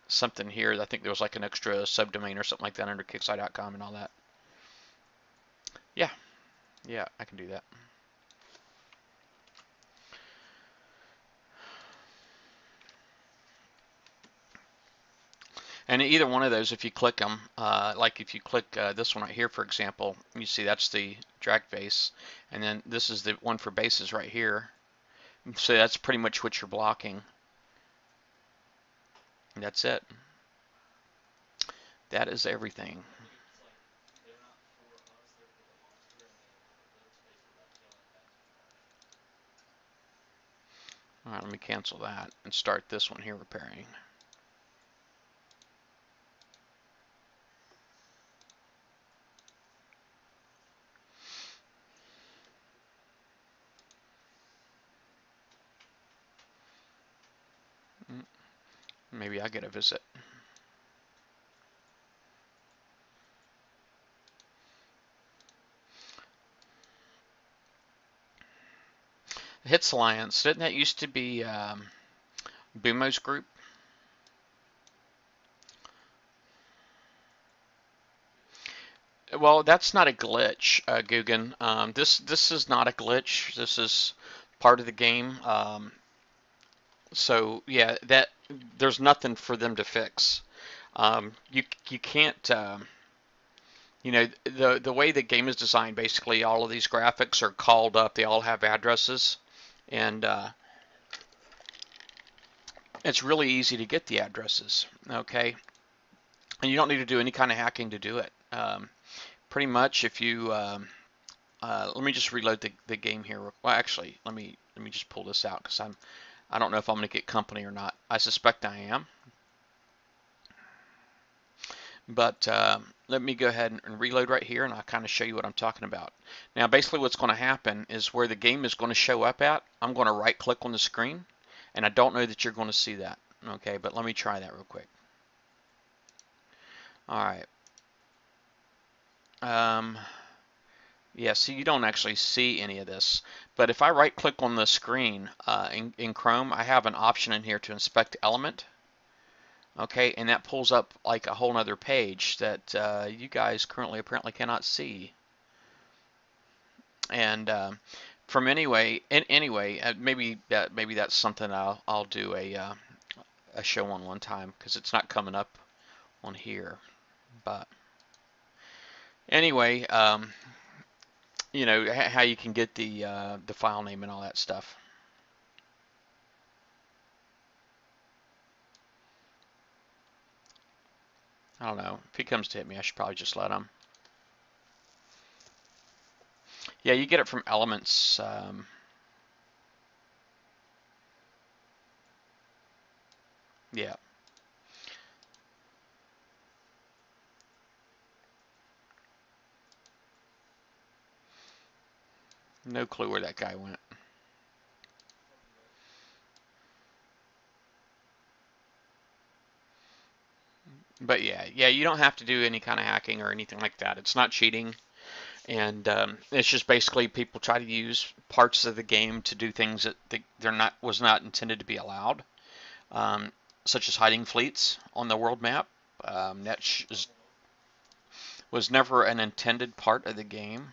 A: something here. I think there was like an extra subdomain or something like that under Kickside.com and all that. Yeah, yeah, I can do that. And either one of those, if you click them, like if you click this one right here, for example, you see that's the drag base, and then this is the one for bases right here. So that's pretty much what you're blocking. And that's it. That is everything. All right, let me cancel that and start this one here repairing. Maybe I get a visit. Hits Alliance, didn't that used to be Bumo's group? Well, that's not a glitch, Guggen. This is not a glitch. This is part of the game. So yeah, that there's nothing for them to fix. You can't. You know, the way the game is designed, basically all of these graphics are called up. They all have addresses, and it's really easy to get the addresses. Okay, and you don't need to do any kind of hacking to do it. Pretty much, if you let me just reload the game here. Well, actually, let me just pull this out because I don't know if I'm going to get company or not. I suspect I am. But let me go ahead and reload right here, and I'll kind of show you what I'm talking about. Now, basically what's going to happen is where the game is going to show up at, I'm going to right-click on the screen, and I don't know that you're going to see that. Okay, but let me try that real quick. All right. Yeah, see, you don't actually see any of this. But if I right-click on the screen in Chrome, I have an option in here to inspect element. Okay, and that pulls up like a whole nother page that you guys currently apparently cannot see. And from anyway, maybe that's something I'll do a show on one time because it's not coming up on here. But anyway, you know how you can get the file name and all that stuff. I don't know. If he comes to hit me, I should probably just let him. Yeah, you get it from Elements. Yeah. No clue where that guy went. But yeah, you don't have to do any kind of hacking or anything like that. It's not cheating, and it's just basically people try to use parts of the game to do things that was not intended to be allowed, such as hiding fleets on the world map. Was never an intended part of the game,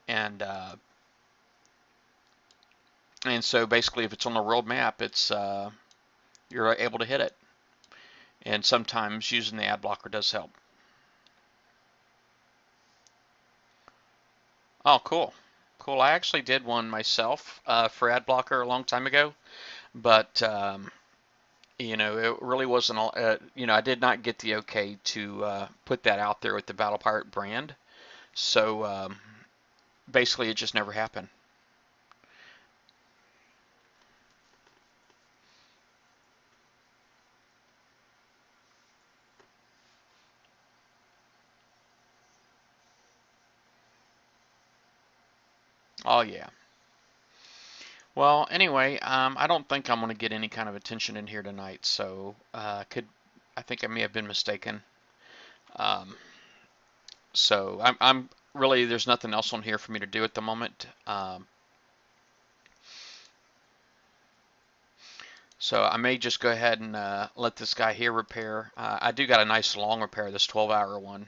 A: and so basically, if it's on the world map, it's you're able to hit it, and sometimes using the ad blocker does help. Oh, cool. Cool. I actually did one myself for ad blocker a long time ago, but you know, it really wasn't. You know, I did not get the okay to put that out there with the Battle Pirate brand, so basically, it just never happened. Oh yeah. Well, anyway, I don't think I'm going to get any kind of attention in here tonight, so I think I may have been mistaken. Um, so I'm really, there's nothing else on here for me to do at the moment. So I may just go ahead and let this guy here repair. I do got a nice long repair, this 12-hour one.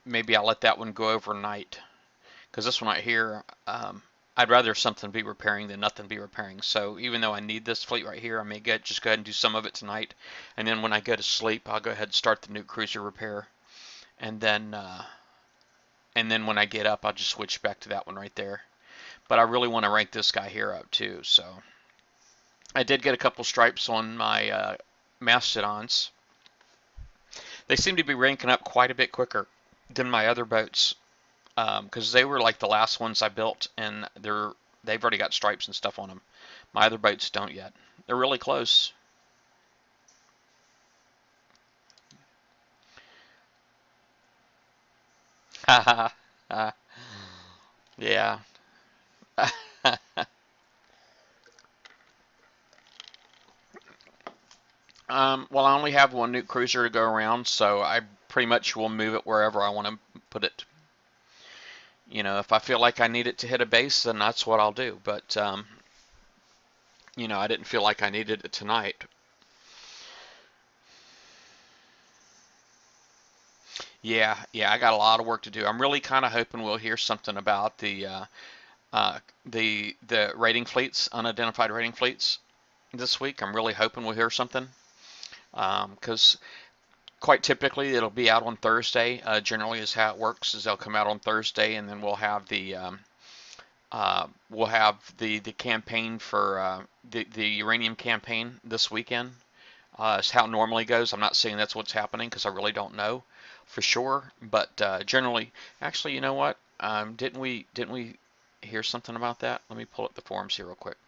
A: Maybe I'll let that one go overnight, because this one right here, I'd rather something be repairing than nothing be repairing. So even though I need this fleet right here, I may just go ahead and do some of it tonight, and then when I go to sleep, I'll go ahead and start the Nuke Cruiser repair, and then when I get up, I'll just switch back to that one right there. But I really want to rank this guy here up too. So I did get a couple stripes on my Mastodons. They seem to be ranking up quite a bit quicker than my other boats, because they were like the last ones I built, and they've already got stripes and stuff on them. My other boats don't yet. They're really close. Ha ha. Yeah. Well, I only have one Nuke Cruiser to go around, so I pretty much will move it wherever I want to put it. You know, if I feel like I need it to hit a base, then that's what I'll do. But, you know, I didn't feel like I needed it tonight. Yeah, I got a lot of work to do. I'm really kind of hoping we'll hear something about the raiding fleets, unidentified raiding fleets this week. I'm really hoping we'll hear something, because quite typically it'll be out on Thursday. Generally, is how it works. Is they'll come out on Thursday, and then we'll have the campaign for the uranium campaign this weekend. Is how it normally goes. I'm not saying that's what's happening because I really don't know for sure. But generally, actually, you know what? Didn't we hear something about that? Let me pull up the forums here real quick.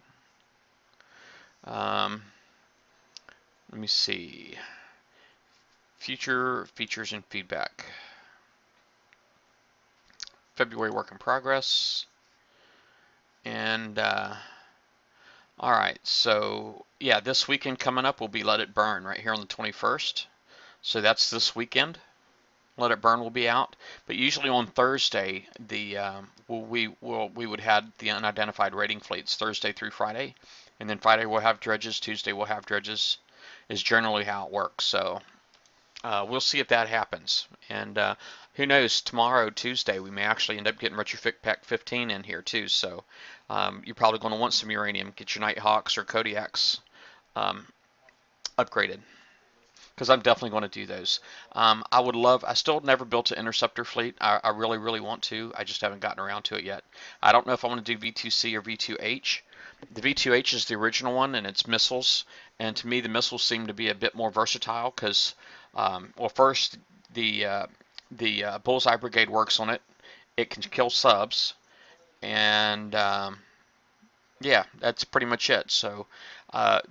A: Um, Let me see. Future features and feedback. February work in progress. And all right, so yeah, this weekend coming up will be Let It Burn right here on the 21st. So that's this weekend. Let It Burn will be out. But usually on Thursday, we would have the unidentified raiding fleets Thursday through Friday, and then Friday we'll have dredges. Tuesday we'll have dredges. Is generally how it works. So we'll see if that happens. And who knows? Tomorrow, Tuesday, we may actually end up getting Retrofit Pack 15 in here too. So you're probably going to want some uranium. Get your Nighthawks or Kodiaks upgraded, because I'm definitely going to do those. I still never built an interceptor fleet. I really, really want to. I just haven't gotten around to it yet. I don't know if I want to do V2C or V2H. The V2H is the original one, and it's missiles. And to me, the missiles seem to be a bit more versatile because, well, first, the Bullseye Brigade works on it. It can kill subs, and yeah, that's pretty much it. So I'm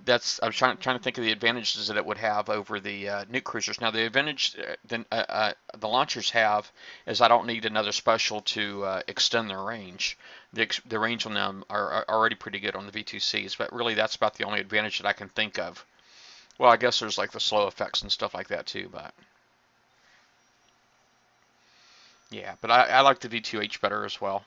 A: trying to think of the advantages that it would have over the nuke cruisers. Now the advantage the launchers have is I don't need another special to extend their range. The range on them are already pretty good on the V2Cs, but really that's about the only advantage that I can think of. Well, I guess there's like the slow effects and stuff like that too, but yeah, but I like the V2H better as well.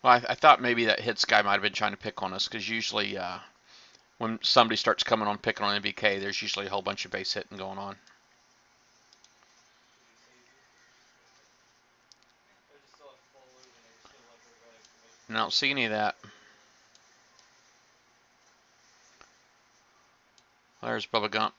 A: Well, I thought maybe that hits guy might have been trying to pick on us, because usually when somebody starts coming on picking on NVK, there's usually a whole bunch of base hitting going on. And I don't see any of that. There's Bubba Gump.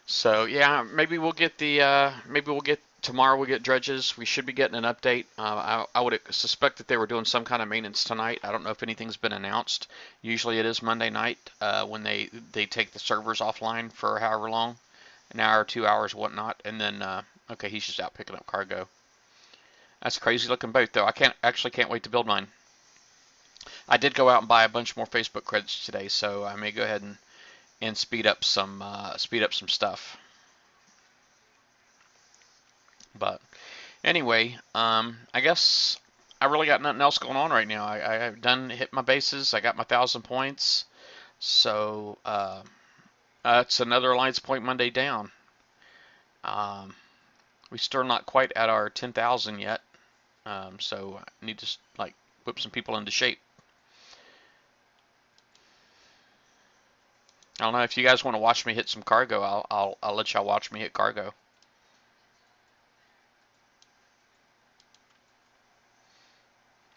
A: So yeah, maybe we'll get tomorrow. We'll get dredges. We should be getting an update. I would suspect that they were doing some kind of maintenance tonight. I don't know if anything's been announced. Usually it is Monday night when they take the servers offline for however long, an hour, 2 hours, whatnot, and then okay, he's just out picking up cargo. That's a crazy looking boat though. I can't wait to build mine. I did go out and buy a bunch more Facebook credits today, so I may go ahead and speed up some stuff. But anyway, I guess I really got nothing else going on right now. I've done hit my bases. I got my 1,000 points. So it's another Alliance Point Monday down. Um, we're still not quite at our 10,000 yet. So I need to like whip some people into shape. I don't know if you guys want to watch me hit some cargo. I'll let y'all watch me hit cargo.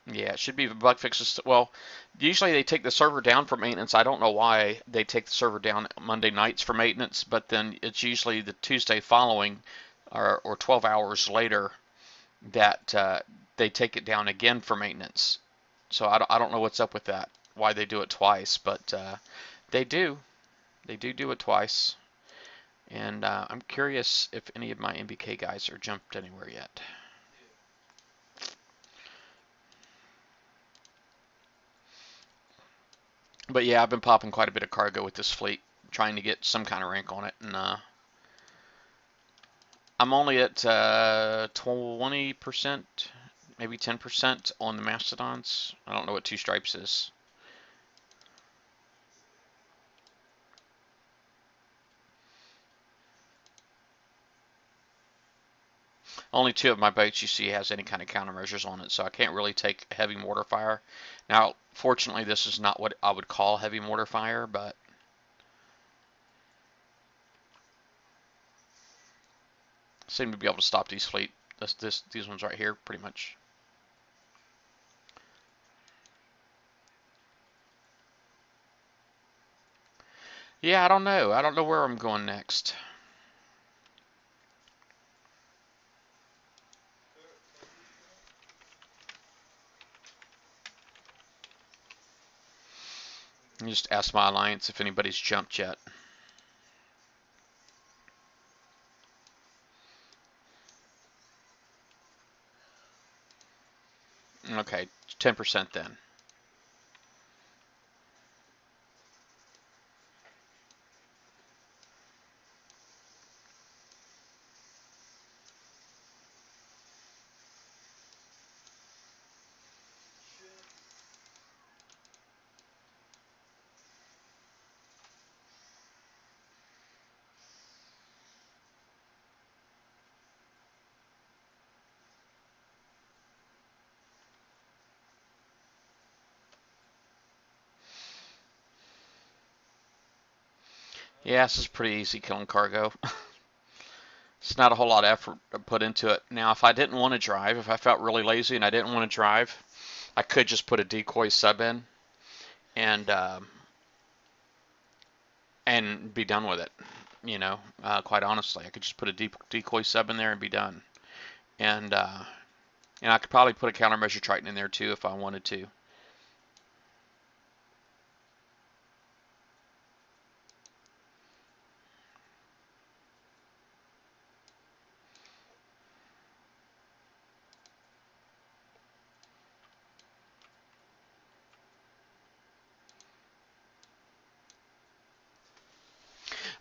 A: Yeah, it should be bug fixes. Well, usually they take the server down for maintenance. I don't know why they take the server down Monday nights for maintenance, but then it's usually the Tuesday following or 12 hours later that they take it down again for maintenance. So I don't know what's up with that, why they do it twice, but they do. They do it twice. And I'm curious if any of my MBK guys are jumped anywhere yet. But yeah, I've been popping quite a bit of cargo with this fleet, trying to get some kind of rank on it, and I'm only at 20%, maybe 10% on the Mastodons. I don't know what Two Stripes is. Only 2 of my boats you see has any kind of countermeasures on it, so I can't really take heavy mortar fire. Now, fortunately, this is not what I would call heavy mortar fire, but seem to be able to stop these these ones right here pretty much. Yeah, I don't know. I don't know where I'm going next. I just ask my alliance if anybody's jumped yet. Okay, 10% then. Yeah, this is pretty easy killing cargo. It's not a whole lot of effort put into it. Now, if I didn't want to drive, if I felt really lazy and I didn't want to drive, I could just put a decoy sub in and be done with it. You know, quite honestly, I could just put a decoy sub in there and be done. And I could probably put a countermeasure Triton in there too if I wanted to.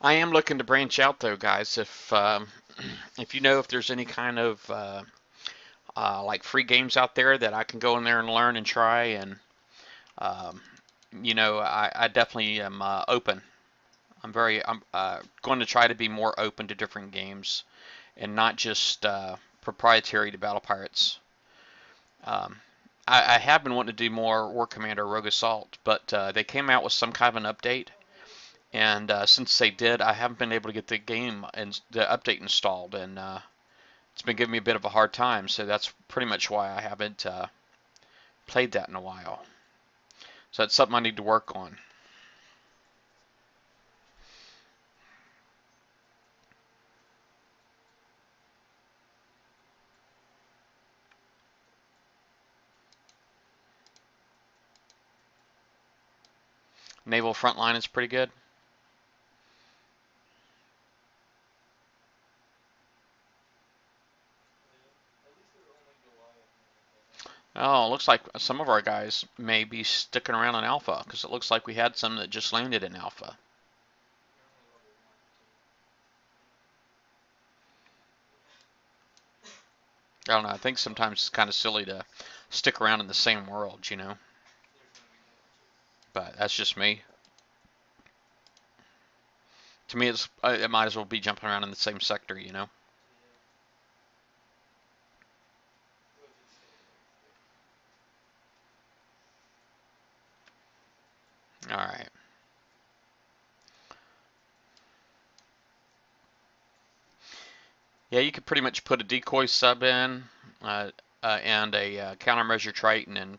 A: I am looking to branch out though, guys. If you know if there's any kind of like free games out there that I can go in there and learn and try, and um, I definitely am open. I'm going to try to be more open to different games and not just proprietary to Battle Pirates. Um, I have been wanting to do more War Commander Rogue Assault, but they came out with some kind of an update, and since they did, I haven't been able to get the game and the update installed, and it's been giving me a bit of a hard time. So that's pretty much why I haven't played that in a while. So that's something I need to work on. Naval Frontline is pretty good. Oh, it looks like some of our guys may be sticking around in Alpha because it looks like we had some that just landed in Alpha. I don't know. I think sometimes it's kind of silly to stick around in the same world, you know. But that's just me. To me, it might as well be jumping around in the same sector, you know. All right. Yeah, you could pretty much put a decoy sub in and a countermeasure Triton and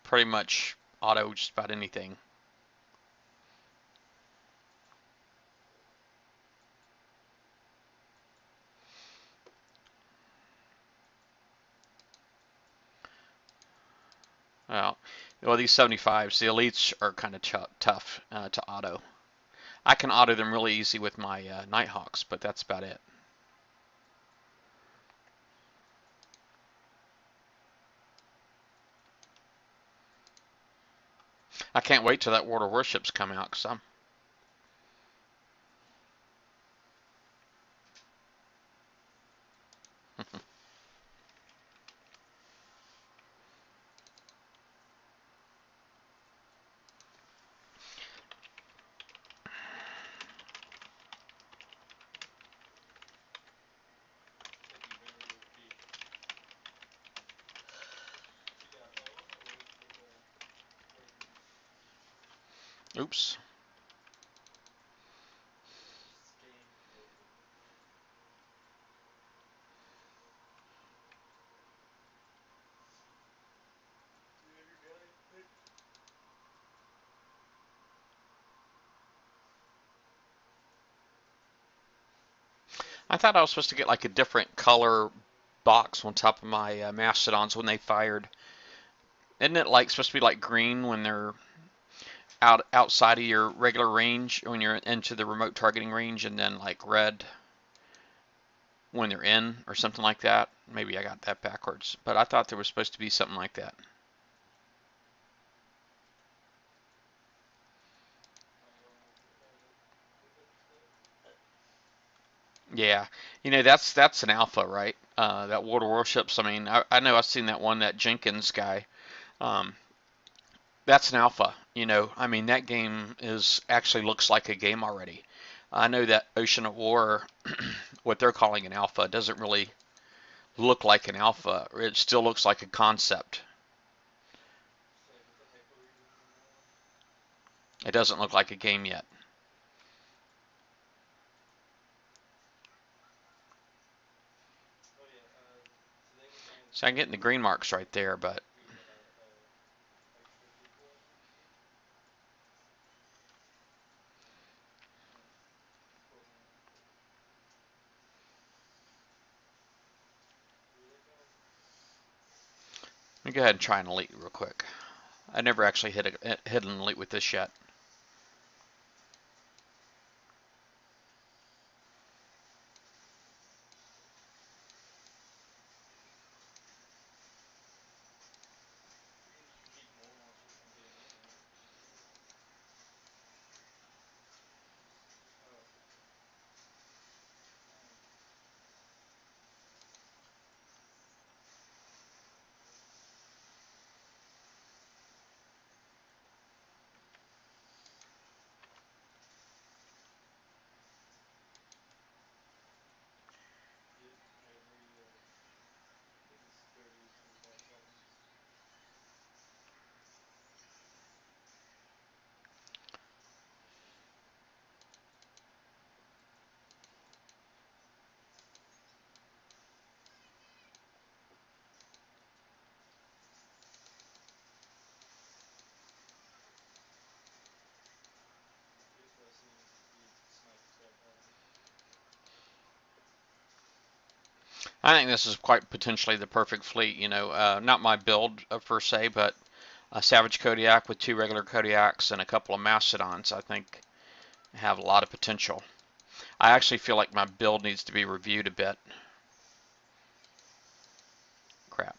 A: pretty much auto just about anything. Well, well, these 75s, the elites are kind of tough to auto. I can auto them really easy with my Nighthawks, but that's about it. I can't wait till that World of Warships come out, cause I'm. Oops. I thought I was supposed to get like a different color box on top of my Mastodons when they fired. Isn't it like supposed to be like green when they're outside of your regular range when you're into the remote targeting range, and then like red when they're in or something like that? Maybe I got that backwards, but I thought there was supposed to be something like that. Yeah, you know that's an alpha, right? That World of Warships. I mean, I know I've seen that one, that Jenkins guy. Um, that's an alpha. You know, I mean that game is actually looks like a game already. I know that Ocean of War, what they're calling an alpha, doesn't really look like an alpha. It still looks like a concept. It doesn't look like a game yet. So I'm getting the green marks right there, but let me go ahead and try an elite real quick. I never actually hit an elite with this yet. I think this is quite potentially the perfect fleet. You know, not my build per se, but a Savage Kodiak with two regular Kodiaks and a couple of Mastodons, I think have a lot of potential. I actually feel like my build needs to be reviewed a bit. Crap.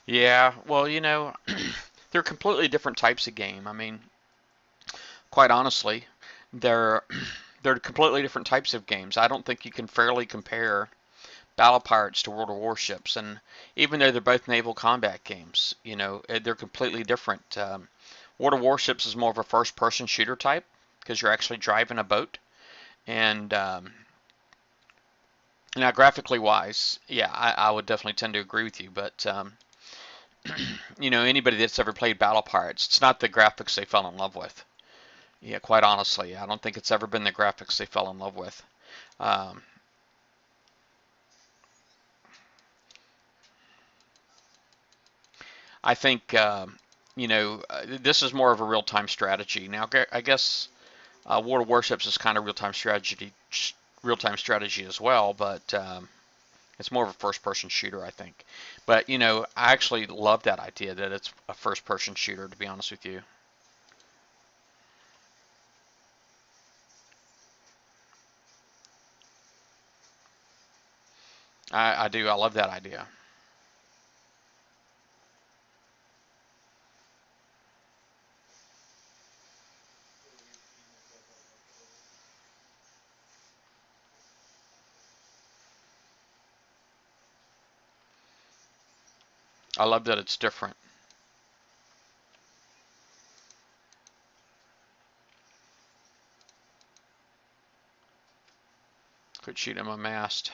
A: Yeah, well, they're completely different types of game. I mean, quite honestly, they're they're completely different types of games. I don't think you can fairly compare Battle Pirates to World of Warships, and even though they're both naval combat games, they're completely different. World of Warships is more of a first-person shooter type because you're actually driving a boat, and now graphically wise, yeah, I would definitely tend to agree with you, but anybody that's ever played Battle Pirates, it's not the graphics they fell in love with. Yeah, quite honestly, I don't think it's ever been the graphics they fell in love with. Um, I think this is more of a real-time strategy. Now, I guess World of Warships is kind of real-time strategy as well, but it's more of a first-person shooter, I think. But I actually love that idea that it's a first-person shooter. To be honest with you, I do. I love that idea. I love that it's different. Could shoot him a mast.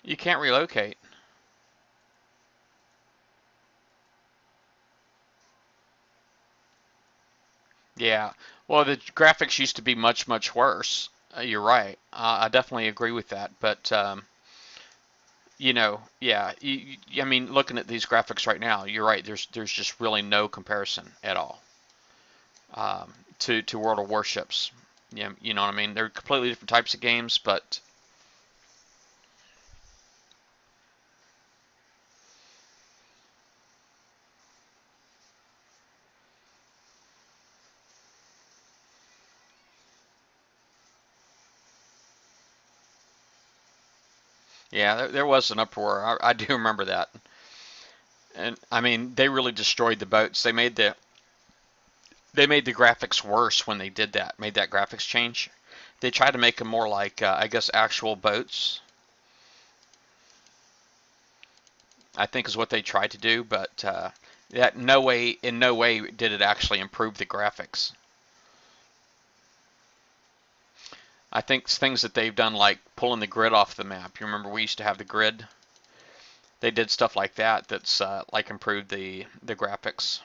A: You can't relocate. Yeah. Well, the graphics used to be much, much worse. You're right. I definitely agree with that. But yeah. I mean, looking at these graphics right now, you're right. There's just really no comparison at all to World of Warships. Yeah, you know what I mean. They're completely different types of games, but yeah, there was an uproar. I do remember that. And I mean, they really destroyed the boats. They made the graphics worse when they did that. Made that graphics change. They tried to make them more like I guess actual boats. I think is what they tried to do, but that in no way did it actually improve the graphics. I think things that they've done like pulling the grid off the map. You remember we used to have the grid. They did stuff like that that's like improved the graphics.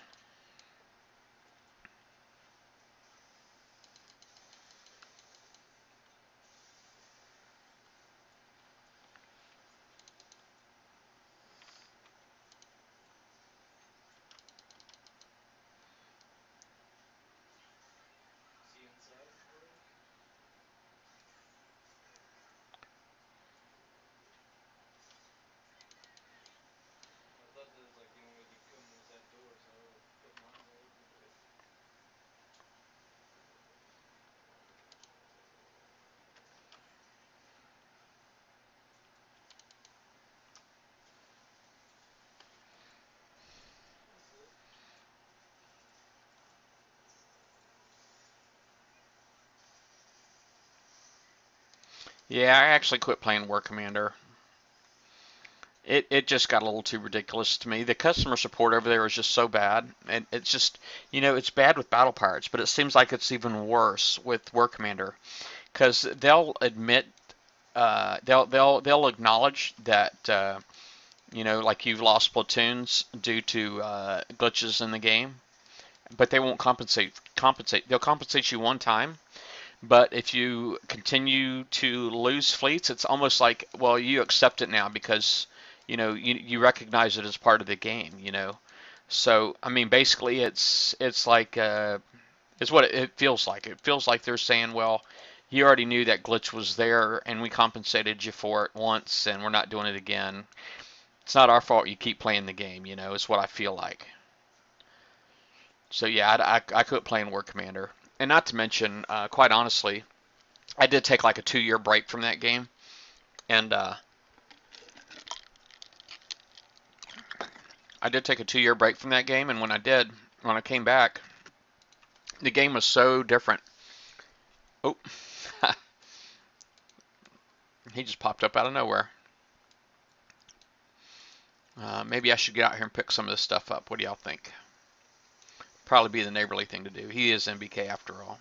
A: Yeah, I actually quit playing War Commander. It just got a little too ridiculous to me. The customer support over there is just so bad, and it's just it's bad with Battle Pirates, but it seems like it's even worse with War Commander because they'll admit they'll acknowledge that like you've lost platoons due to glitches in the game, but they won't compensate. They'll compensate you one time, but if you continue to lose fleets, it's almost like, well, you accept it now because you recognize it as part of the game. So I mean, basically, it's like it's what it feels like. It feels like they're saying, well, you already knew that glitch was there, and we compensated you for it once, and we're not doing it again. It's not our fault you keep playing the game. Is what I feel like. So yeah, I quit playing War Commander. And not to mention, quite honestly, I did take like a 2-year break from that game, and I did take a 2-year break from that game. And when I did, when I came back, the game was so different. Oh, he just popped up out of nowhere. Maybe I should get out here and pick some of this stuff up. What do y'all think? Probably be the neighborly thing to do. He is MBK after all.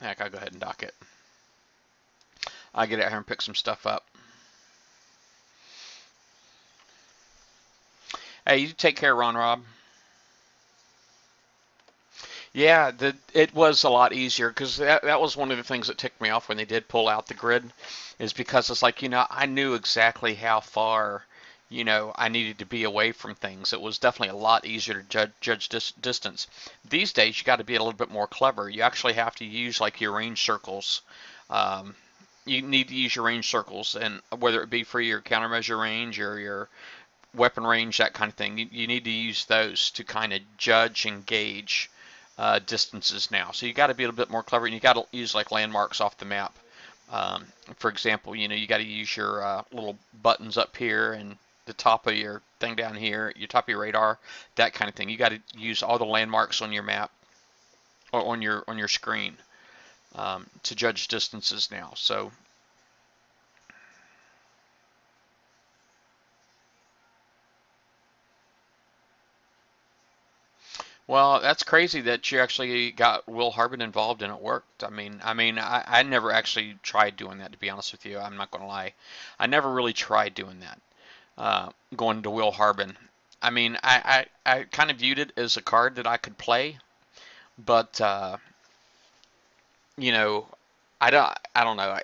A: Heck, I'll go ahead and dock it. I'll get out here and pick some stuff up. Hey, you take care, Ron Rob. Yeah, it was a lot easier because that was one of the things that ticked me off when they did pull out the grid, is because it's like, I knew exactly how far, I needed to be away from things. It was definitely a lot easier to judge distance. These days, you got to be a little bit more clever. You actually have to use like your range circles. Um, you need to use your range circles, and whether it be for your countermeasure range or your weapon range, that kind of thing, you need to use those to kind of judge and gauge distances now. So you got to be a little bit more clever, and you got to use like landmarks off the map. For example, you got to use your little buttons up here and the top of your thing down here, your top of your radar, that kind of thing. You got to use all the landmarks on your map or on your screen to judge distances now. So well, that's crazy that you actually got Will Harbin involved and it worked. I never actually tried doing that, to be honest with you. I'm not going to lie. I never really tried doing that, going to Will Harbin. I kind of viewed it as a card that I could play, but, you know, I don't know.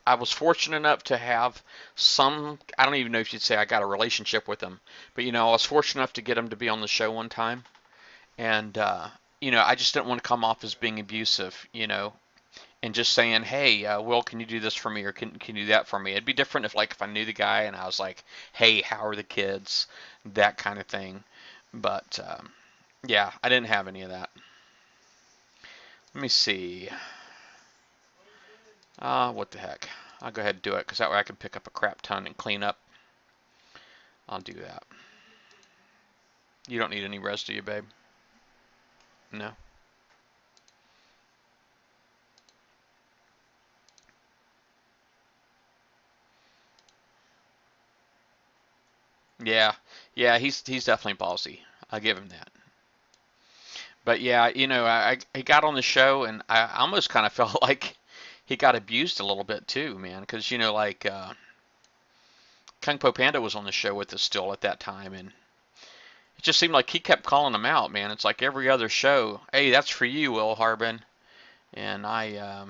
A: I was fortunate enough to have some, I don't even know if you'd say I got a relationship with him, but, I was fortunate enough to get him to be on the show one time. And, I just didn't want to come off as being abusive, and just saying, hey, Will, can you do this for me, or can you do that for me? It'd be different if I knew the guy and I was like, hey, how are the kids? That kind of thing. But, yeah, I didn't have any of that. Let me see. What the heck? I'll go ahead and do it, because that way I can pick up a crap ton and clean up. I'll do that. You don't need any res, do you, babe? No? Yeah, yeah, he's definitely ballsy. I'll give him that. But yeah, he got on the show, and I almost kind of felt like he got abused a little bit too, man. Because like Kung Po Panda was on the show with us still at that time, and it just seemed like he kept calling him out, man. It's like every other show, hey, that's for you, Will Harbin. And I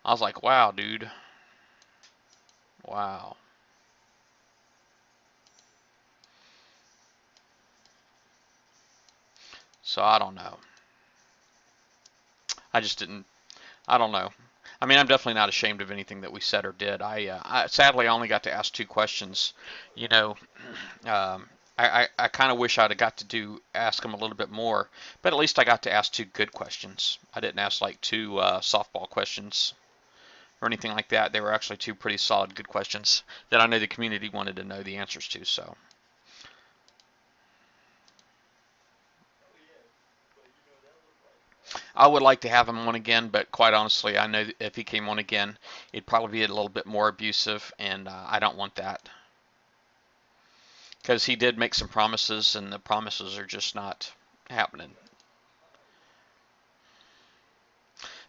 A: was like, wow, dude, wow. So I don't know. I just didn't. I don't know. I'm definitely not ashamed of anything that we said or did. I sadly I only got to ask 2 questions. You know, I kind of wish I'd have got to ask them a little bit more, but at least I got to ask 2 good questions. I didn't ask like 2 softball questions or anything like that. They were actually 2 pretty solid good questions that I know the community wanted to know the answers to. So. I would like to have him on again, but quite honestly, I know that if he came on again, it'd probably be a little bit more abusive, and I don't want that. Because he did make some promises, and the promises are just not happening.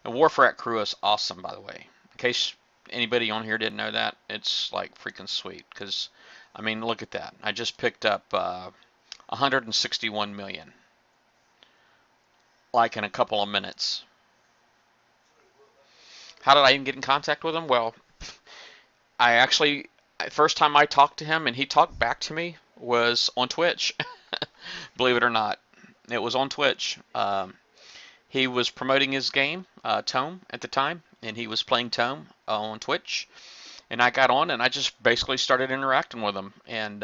A: And Warfrat crew is awesome, by the way. In case anybody on here didn't know that, it's like freaking sweet. Because, look at that. I just picked up 161 million. Like in a couple of minutes. How did I even get in contact with him? Well, I actually, first time I talked to him and he talked back to me was on Twitch. Believe it or not, it was on Twitch. He was promoting his game, Tome, at the time, and he was playing Tome on Twitch, and I got on and I just basically started interacting with him, and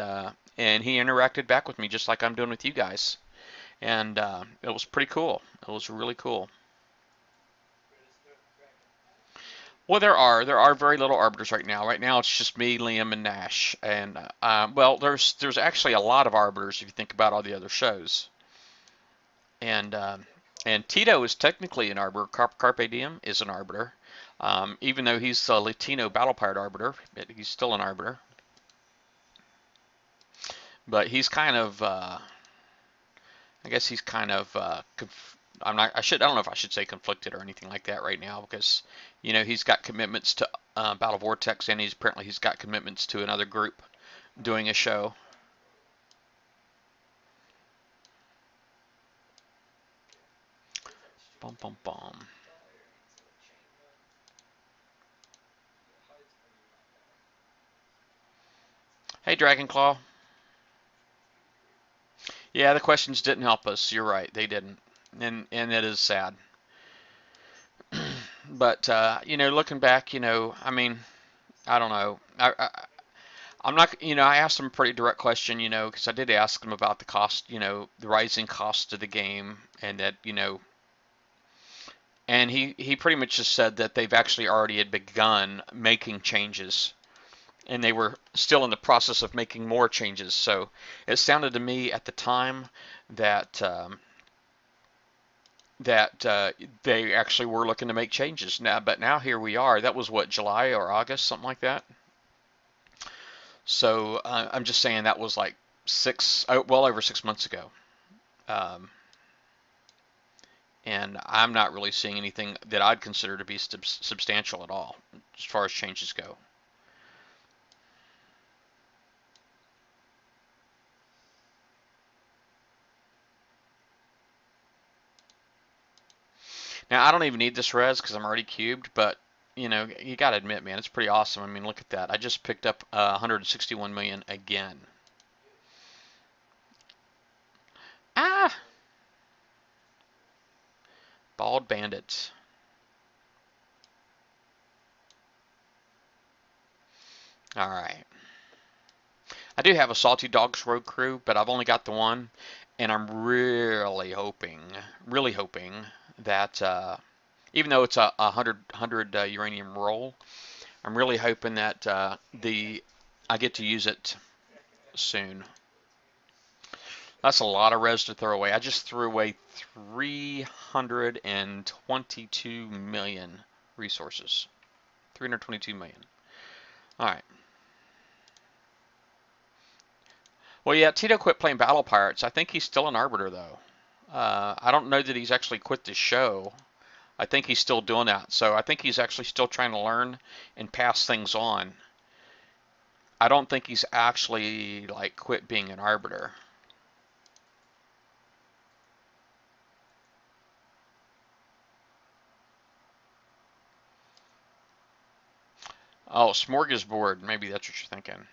A: he interacted back with me just like I'm doing with you guys, and it was pretty cool. It was really cool. Well, there are very little arbiters right now. Right now, it's just me, Liam, and Nash. And well, there's actually a lot of arbiters if you think about all the other shows. And and Tito is technically an arbiter. Carpe Diem is an arbiter, even though he's a Latino battle pirate arbiter. He's still an arbiter. But he's kind of, I guess he's kind of I'm not. I don't know if I should say conflicted or anything like that right now because, he's got commitments to Battle Vortex, and he's got commitments to another group doing a show. Bum bum bum. Hey, Dragonclaw. Yeah, the questions didn't help us. You're right, they didn't, and it is sad. But looking back, I mean, I don't know. I'm not, I asked him a pretty direct question, because I did ask him about the cost, the rising cost of the game, and that, and he pretty much just said that they've actually already had begun making changes, and they were still in the process of making more changes. So it sounded to me at the time that they actually were looking to make changes now. But now here we are. That was what, July or August, something like that. So I'm just saying that was like well over 6 months ago. And I'm not really seeing anything that I'd consider to be substantial at all as far as changes go. Now, I don't even need this res because I'm already cubed, but you gotta admit, man, it's pretty awesome. I mean, look at that. I just picked up 161 million again. Ah! Bald Bandits. Alright. I do have a Salty Dogs Road Crew, but I've only got the one, and I'm really hoping that even though it's a 100 uranium roll, I'm really hoping that I get to use it soon. That's a lot of res to throw away. I just threw away 322 million resources. 322 million. All right. Well, yeah, Tito quit playing Battle Pirates. I think he's still an arbiter, though. I don't know that he's actually quit the show. I think he's still doing that. So I think he's actually still trying to learn and pass things on. I don't think he's actually like quit being an arbiter. Oh, smorgasbord. Maybe that's what you're thinking.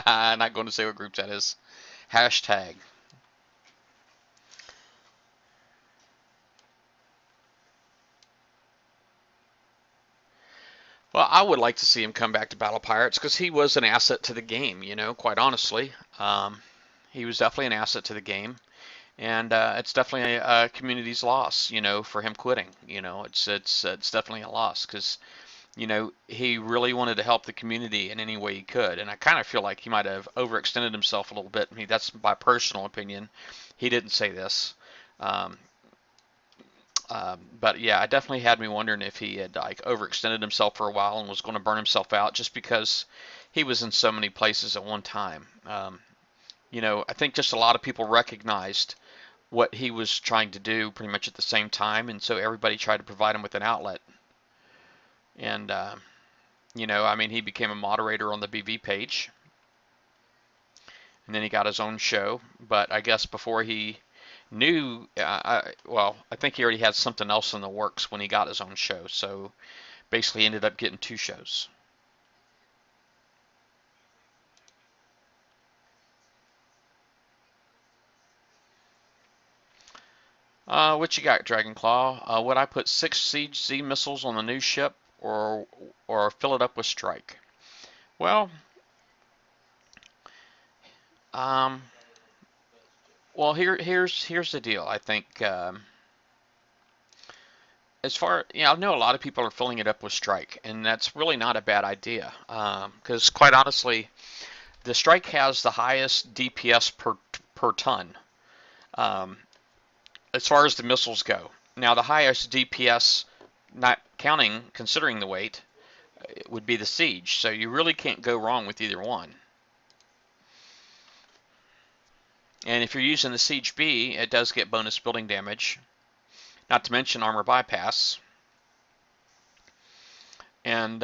A: Not going to say what group that is. Hashtag. Well, I would like to see him come back to Battle Pirates because he was an asset to the game, quite honestly. He was definitely an asset to the game. And it's definitely a community's loss, for him quitting. It's definitely a loss because, he really wanted to help the community in any way he could. And I kind of feel like he might have overextended himself a little bit. I mean, that's my personal opinion. He didn't say this. But yeah, it definitely had me wondering if he had like overextended himself for a while and was going to burn himself out just because he was in so many places at one time. I think just a lot of people recognized what he was trying to do pretty much at the same time, and so everybody tried to provide him with an outlet. And You know, I mean, he became a moderator on the BV page, and then he got his own show. But I guess before he knew, well, I think he already had something else in the works when he got his own show. So basically, he ended up getting two shows. What you got, Dragonclaw? Would I put 6 Siege Z missiles on the new ship, or fill it up with strike? Well, um, well, here's the deal. I think as far, I know a lot of people are filling it up with strike, and that's really not a bad idea. Because quite honestly, the strike has the highest DPS per ton, um, as far as the missiles go. Now, the highest DPS, not counting considering the weight, would be the siege. So you really can't go wrong with either one. And if you're using the siege B, it does get bonus building damage, not to mention armor bypass. And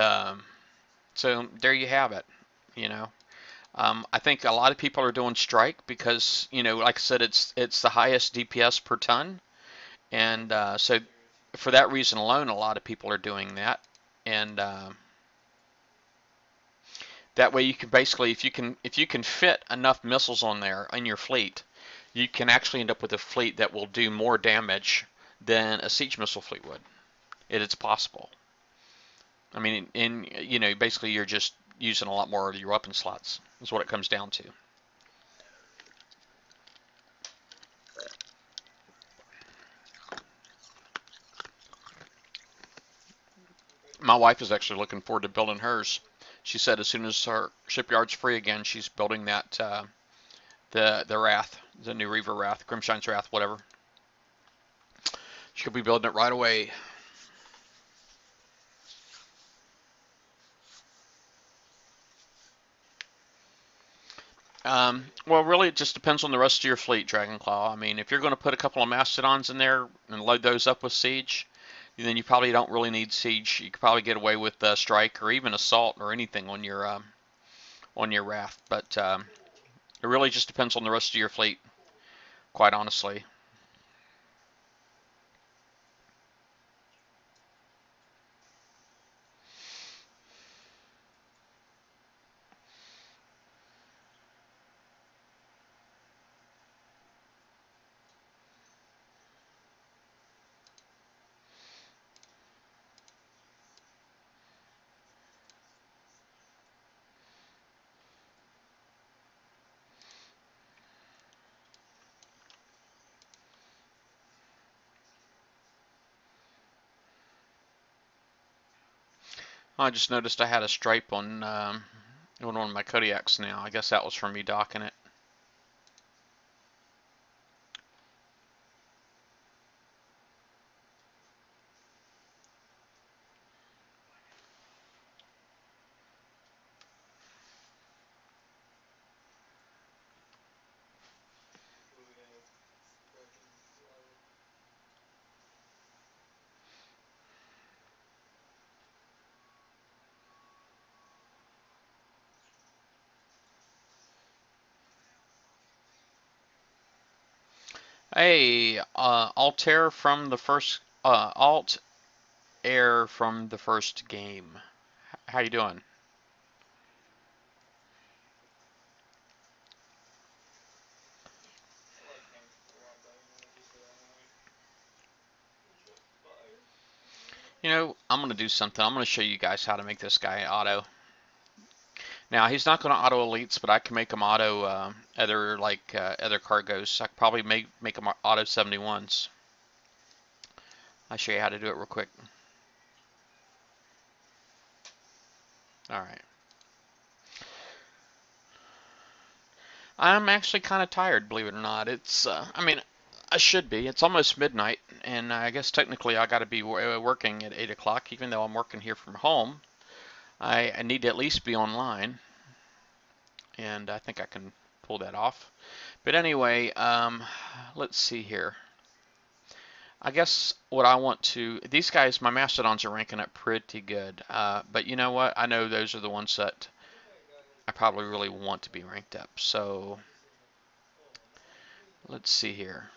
A: so there you have it. You know, I think a lot of people are doing strike because, like I said, it's the highest DPS per ton, and so for that reason alone, a lot of people are doing that. And that way, you can basically, if you can fit enough missiles on there in your fleet, you can actually end up with a fleet that will do more damage than a siege missile fleet would. It's possible. I mean, basically you're just using a lot more of your weapon slots, is what it comes down to. My wife is actually looking forward to building hers. She said as soon as her shipyard's free again, she's building that the Wrath, the new Reaver Wrath, Grimshine's Wrath, whatever. She'll be building it right away. Well, really, it just depends on the rest of your fleet, Dragonclaw. I mean, if you're going to put a couple of Mastodons in there and load those up with Siege, then you probably don't really need Siege. You could probably get away with Strike or even Assault or anything on your Wrath. But it really just depends on the rest of your fleet, quite honestly. I just noticed I had a stripe on one of my Kodiaks now. I guess that was from me docking it. Hey, Altair from the first Alt Air from the first game. How you doing? I'm going to do something. I'm going to show you guys how to make this guy auto. Now, he's not going to auto elites, but I can make him auto other cargoes. I could probably make him auto 71s. I'll show you how to do it real quick. All right. I'm actually kind of tired, believe it or not. I mean, I should be. It's almost midnight, and I guess technically I got to be working at 8 o'clock, even though I'm working here from home. I need to at least be online, and I think I can pull that off. But anyway, let's see here. I guess what I want to, these guys, my Mastodons are ranking up pretty good. But you know what? I know those are the ones that I probably really want to be ranked up. So let's see here.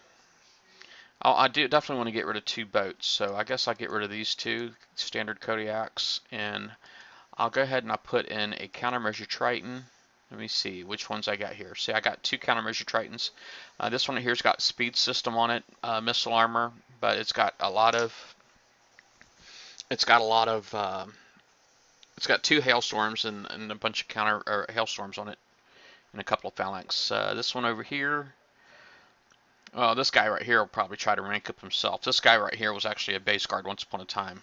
A: I do definitely want to get rid of 2 boats. So I guess I'll get rid of these 2 standard Kodiaks, and I'll go ahead and I'll put in a countermeasure Triton. Let me see which ones I got here. See, I got 2 countermeasure Tritons. This one here's got speed system on it, missile armor, but it's got a lot of, it's got a lot of, it's got 2 hailstorms and a bunch of hailstorms on it, and a couple of phalanx. This one over here, oh, this guy right here will probably try to rank up himself. This guy right here was actually a base guard once upon a time,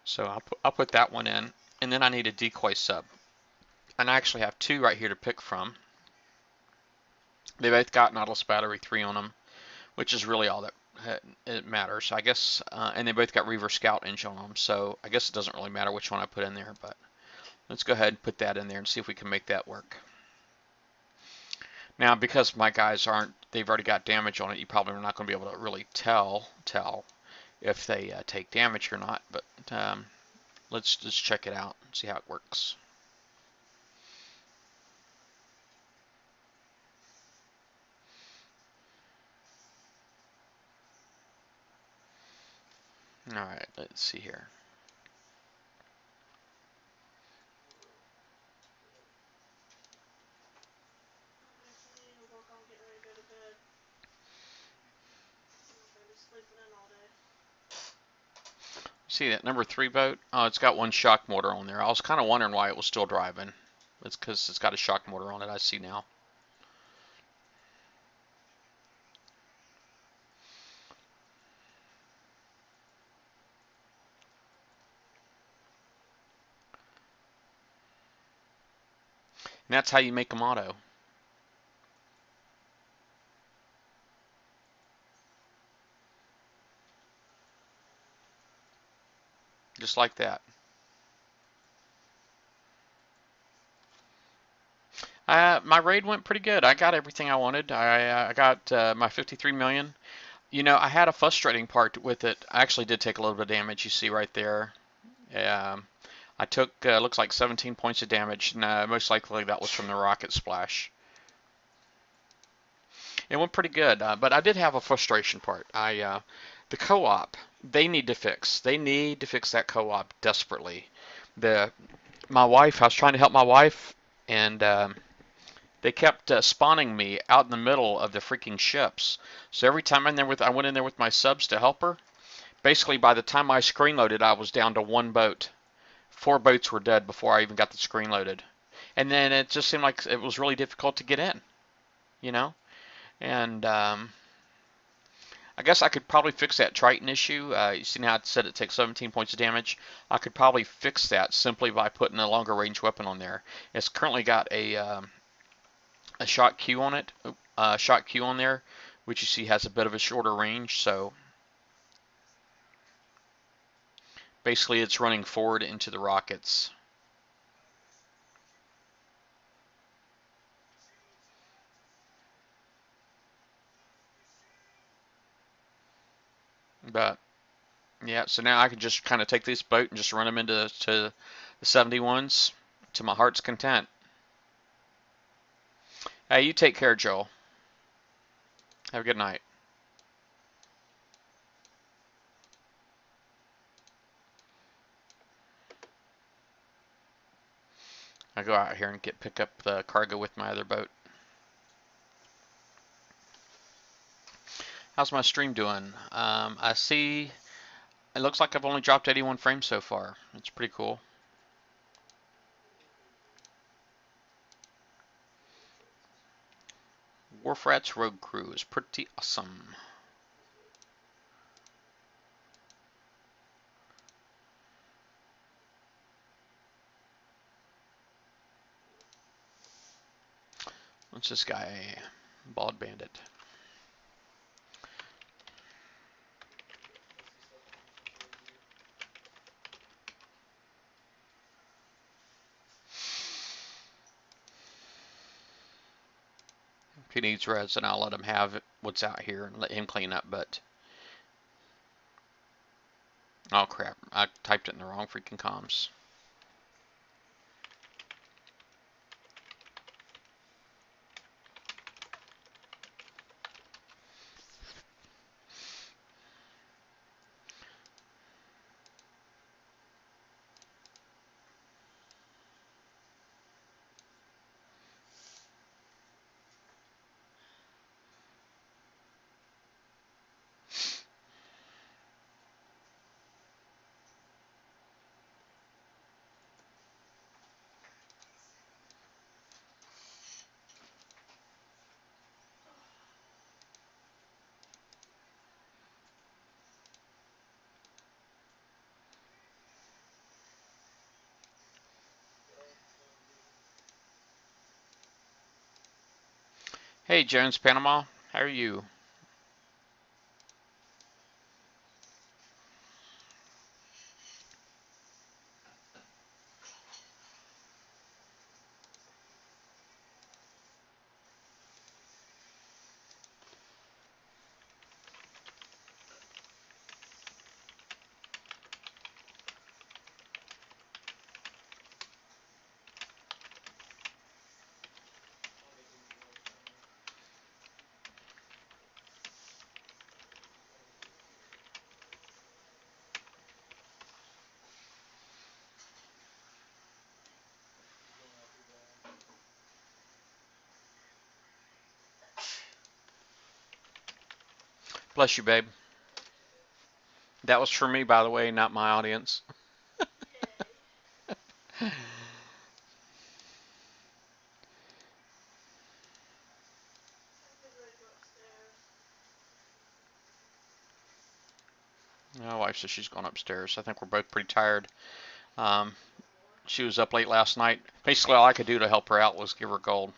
A: so I'll put that one in, and then I need a decoy sub. And I actually have 2 right here to pick from. They both got Nautilus Battery 3 on them, which is really all that it matters, I guess. And they both got Reaver Scout engine on them, so I guess it doesn't really matter which one I put in there. But let's go ahead and put that in there and see if we can make that work. Now, because my guys they've already got damage on it, you probably are not going to be able to really tell if they take damage or not. But let's just check it out and see how it works. All right, let's see here. See that number 3 boat? Oh, it's got 1 shock motor on there. I was kind of wondering why it was still driving. It's because it's got a shock motor on it, I see now. And that's how you make them auto. Just like that. My raid went pretty good. I got everything I wanted. I got my 53 million. You know, I had a frustrating part with it. I actually did take a little bit of damage. You see right there. I took looks like 17 points of damage. And, most likely that was from the rocket splash. It went pretty good, but I did have a frustration part. The co-op, they need to fix. They need to fix that co-op desperately. My wife, I was trying to help my wife, and they kept spawning me out in the middle of the freaking ships. So every time I went in there with my subs to help her. Basically, by the time I screen loaded, I was down to 1 boat. 4 boats were dead before I even got the screen loaded. And then it just seemed like it was really difficult to get in, you know? And I guess I could probably fix that Triton issue. You see how it said it takes 17 points of damage? I could probably fix that simply by putting a longer range weapon on there. It's currently got a shot Q on it, shot Q on there, which you see has a bit of a shorter range. So basically it's running forward into the rockets. But yeah, so now I can just kind of take this boat and just run them into the 71s to my heart's content. Hey, you take care, Joel. Have a good night. I go out here and pick up the cargo with my other boat. How's my stream doing? I see it looks like I've only dropped 81 frames so far. It's pretty cool. Wharf Rats Rogue Crew is pretty awesome. What's this guy? Bald Bandit. If he needs res, then I'll let him have what's out here and let him clean up, but Oh crap! I typed it in the wrong freaking comms. Hey Jones, Panama. How are you? Bless you, babe. That was for me, by the way, not my audience. My wife says she's going upstairs. I think we're both pretty tired. Um, she was up late last night. Basically, all I could do to help her out was give her gold.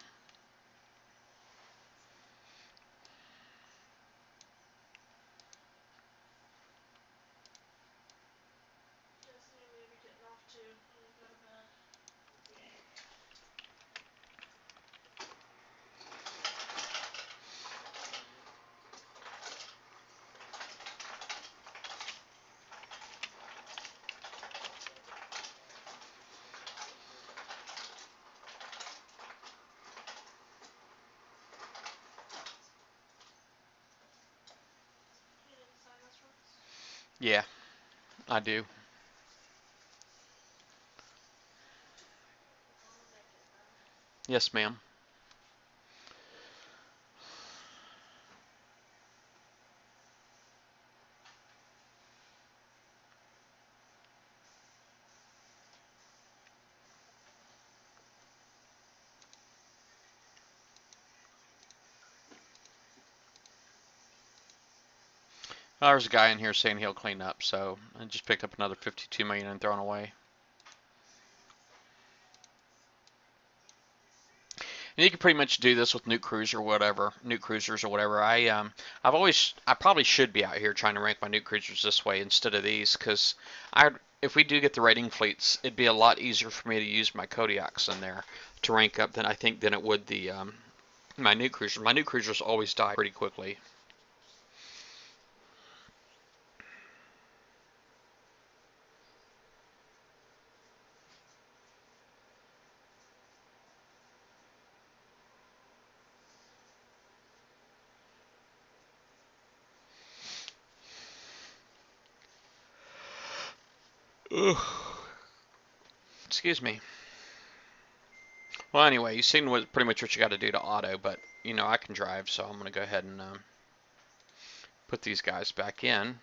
A: Yeah, I do. Yes, ma'am. There's a guy in here saying he'll clean up, so I just picked up another 52 million and thrown away. And you can pretty much do this with Nuke Cruiser or whatever, Nuke Cruisers or whatever. I probably should be out here trying to rank my Nuke Cruisers this way instead of these, because if we do get the raiding fleets, it'd be a lot easier for me to use my Kodiaks in there to rank up than I think than it would the my Nuke Cruiser. My Nuke Cruisers always die pretty quickly. Ugh. Excuse me. Well, anyway, you've seen what pretty much what you got to do to auto, but you know I can drive, so I'm gonna go ahead and put these guys back in.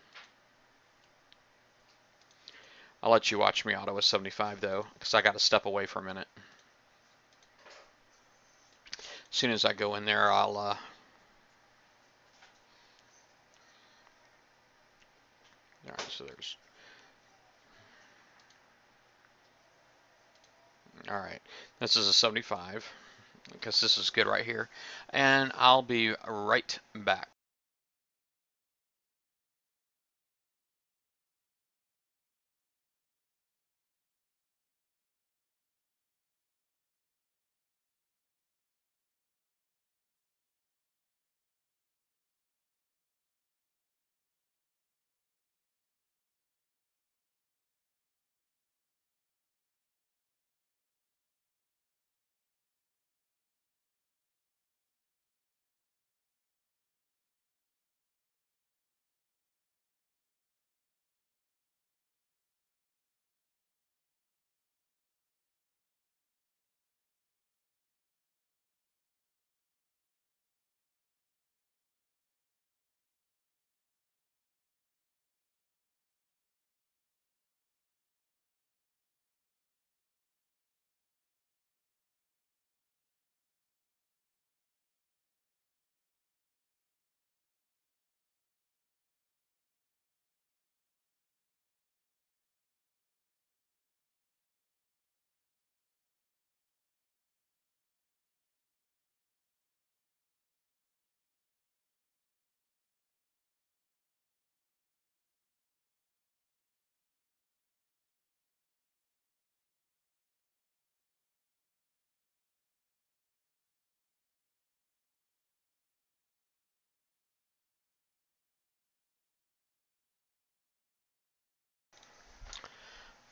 A: I'll let you watch me auto with 75 though, because I got to step away for a minute. As soon as I go in there, I'll all right, so there's all right. This is a 75 because this is good right here, and I'll be right back.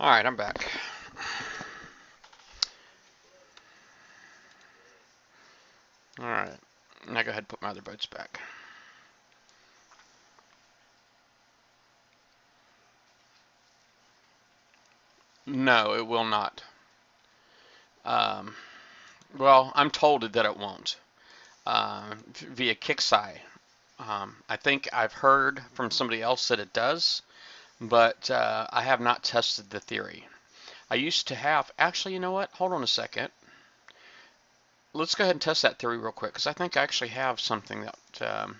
A: All right, I'm back. All right, now go ahead and put my other boats back. No, it will not. Um, well, I'm told that it won't. Via KIXEYE. I think I've heard from somebody else that it does, but I have not tested the theory. I used to have, actually, you know what? Hold on a second. Let's go ahead and test that theory real quick, because I think I actually have something that,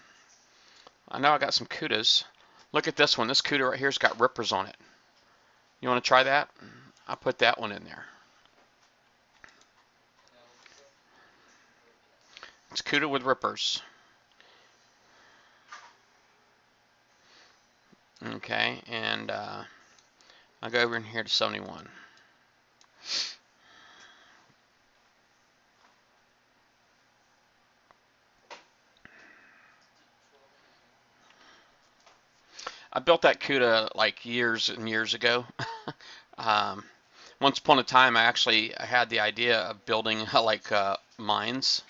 A: I know I got some CUDAs. Look at this one. This CUDA right here's got rippers on it. You want to try that? I'll put that one in there. It's CUDA with rippers. Okay, and I'll go over in here to 71. I built that CUDA like years and years ago. um, Once upon a time, I had the idea of building like mines.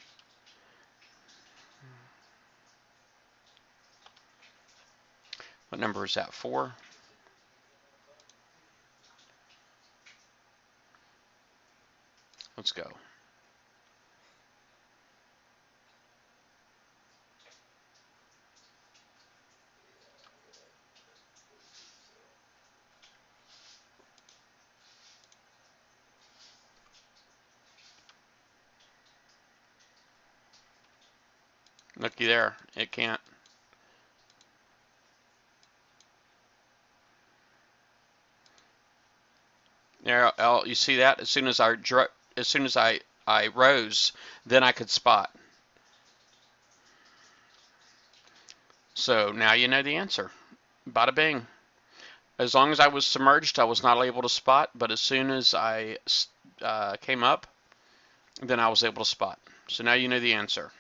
A: What number is that? 4? Let's go. Looky there. It can't. There, you see that? As soon as I rose, then I could spot. So now you know the answer. Bada bing. As long as I was submerged, I was not able to spot. But as soon as I came up, then I was able to spot. So now you know the answer.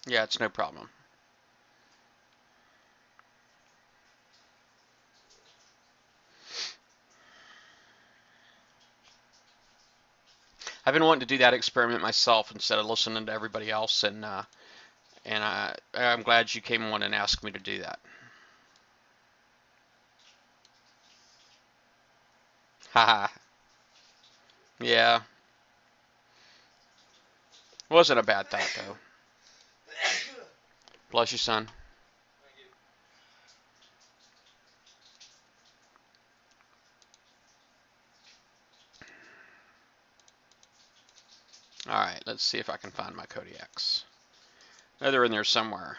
A: Yeah, it's no problem. I've been wanting to do that experiment myself instead of listening to everybody else, and I'm glad you came on and asked me to do that. Haha. Yeah. Wasn't a bad thought though. Bless you, son. All right, let's see if I can find my Kodiaks. Oh, they're in there somewhere.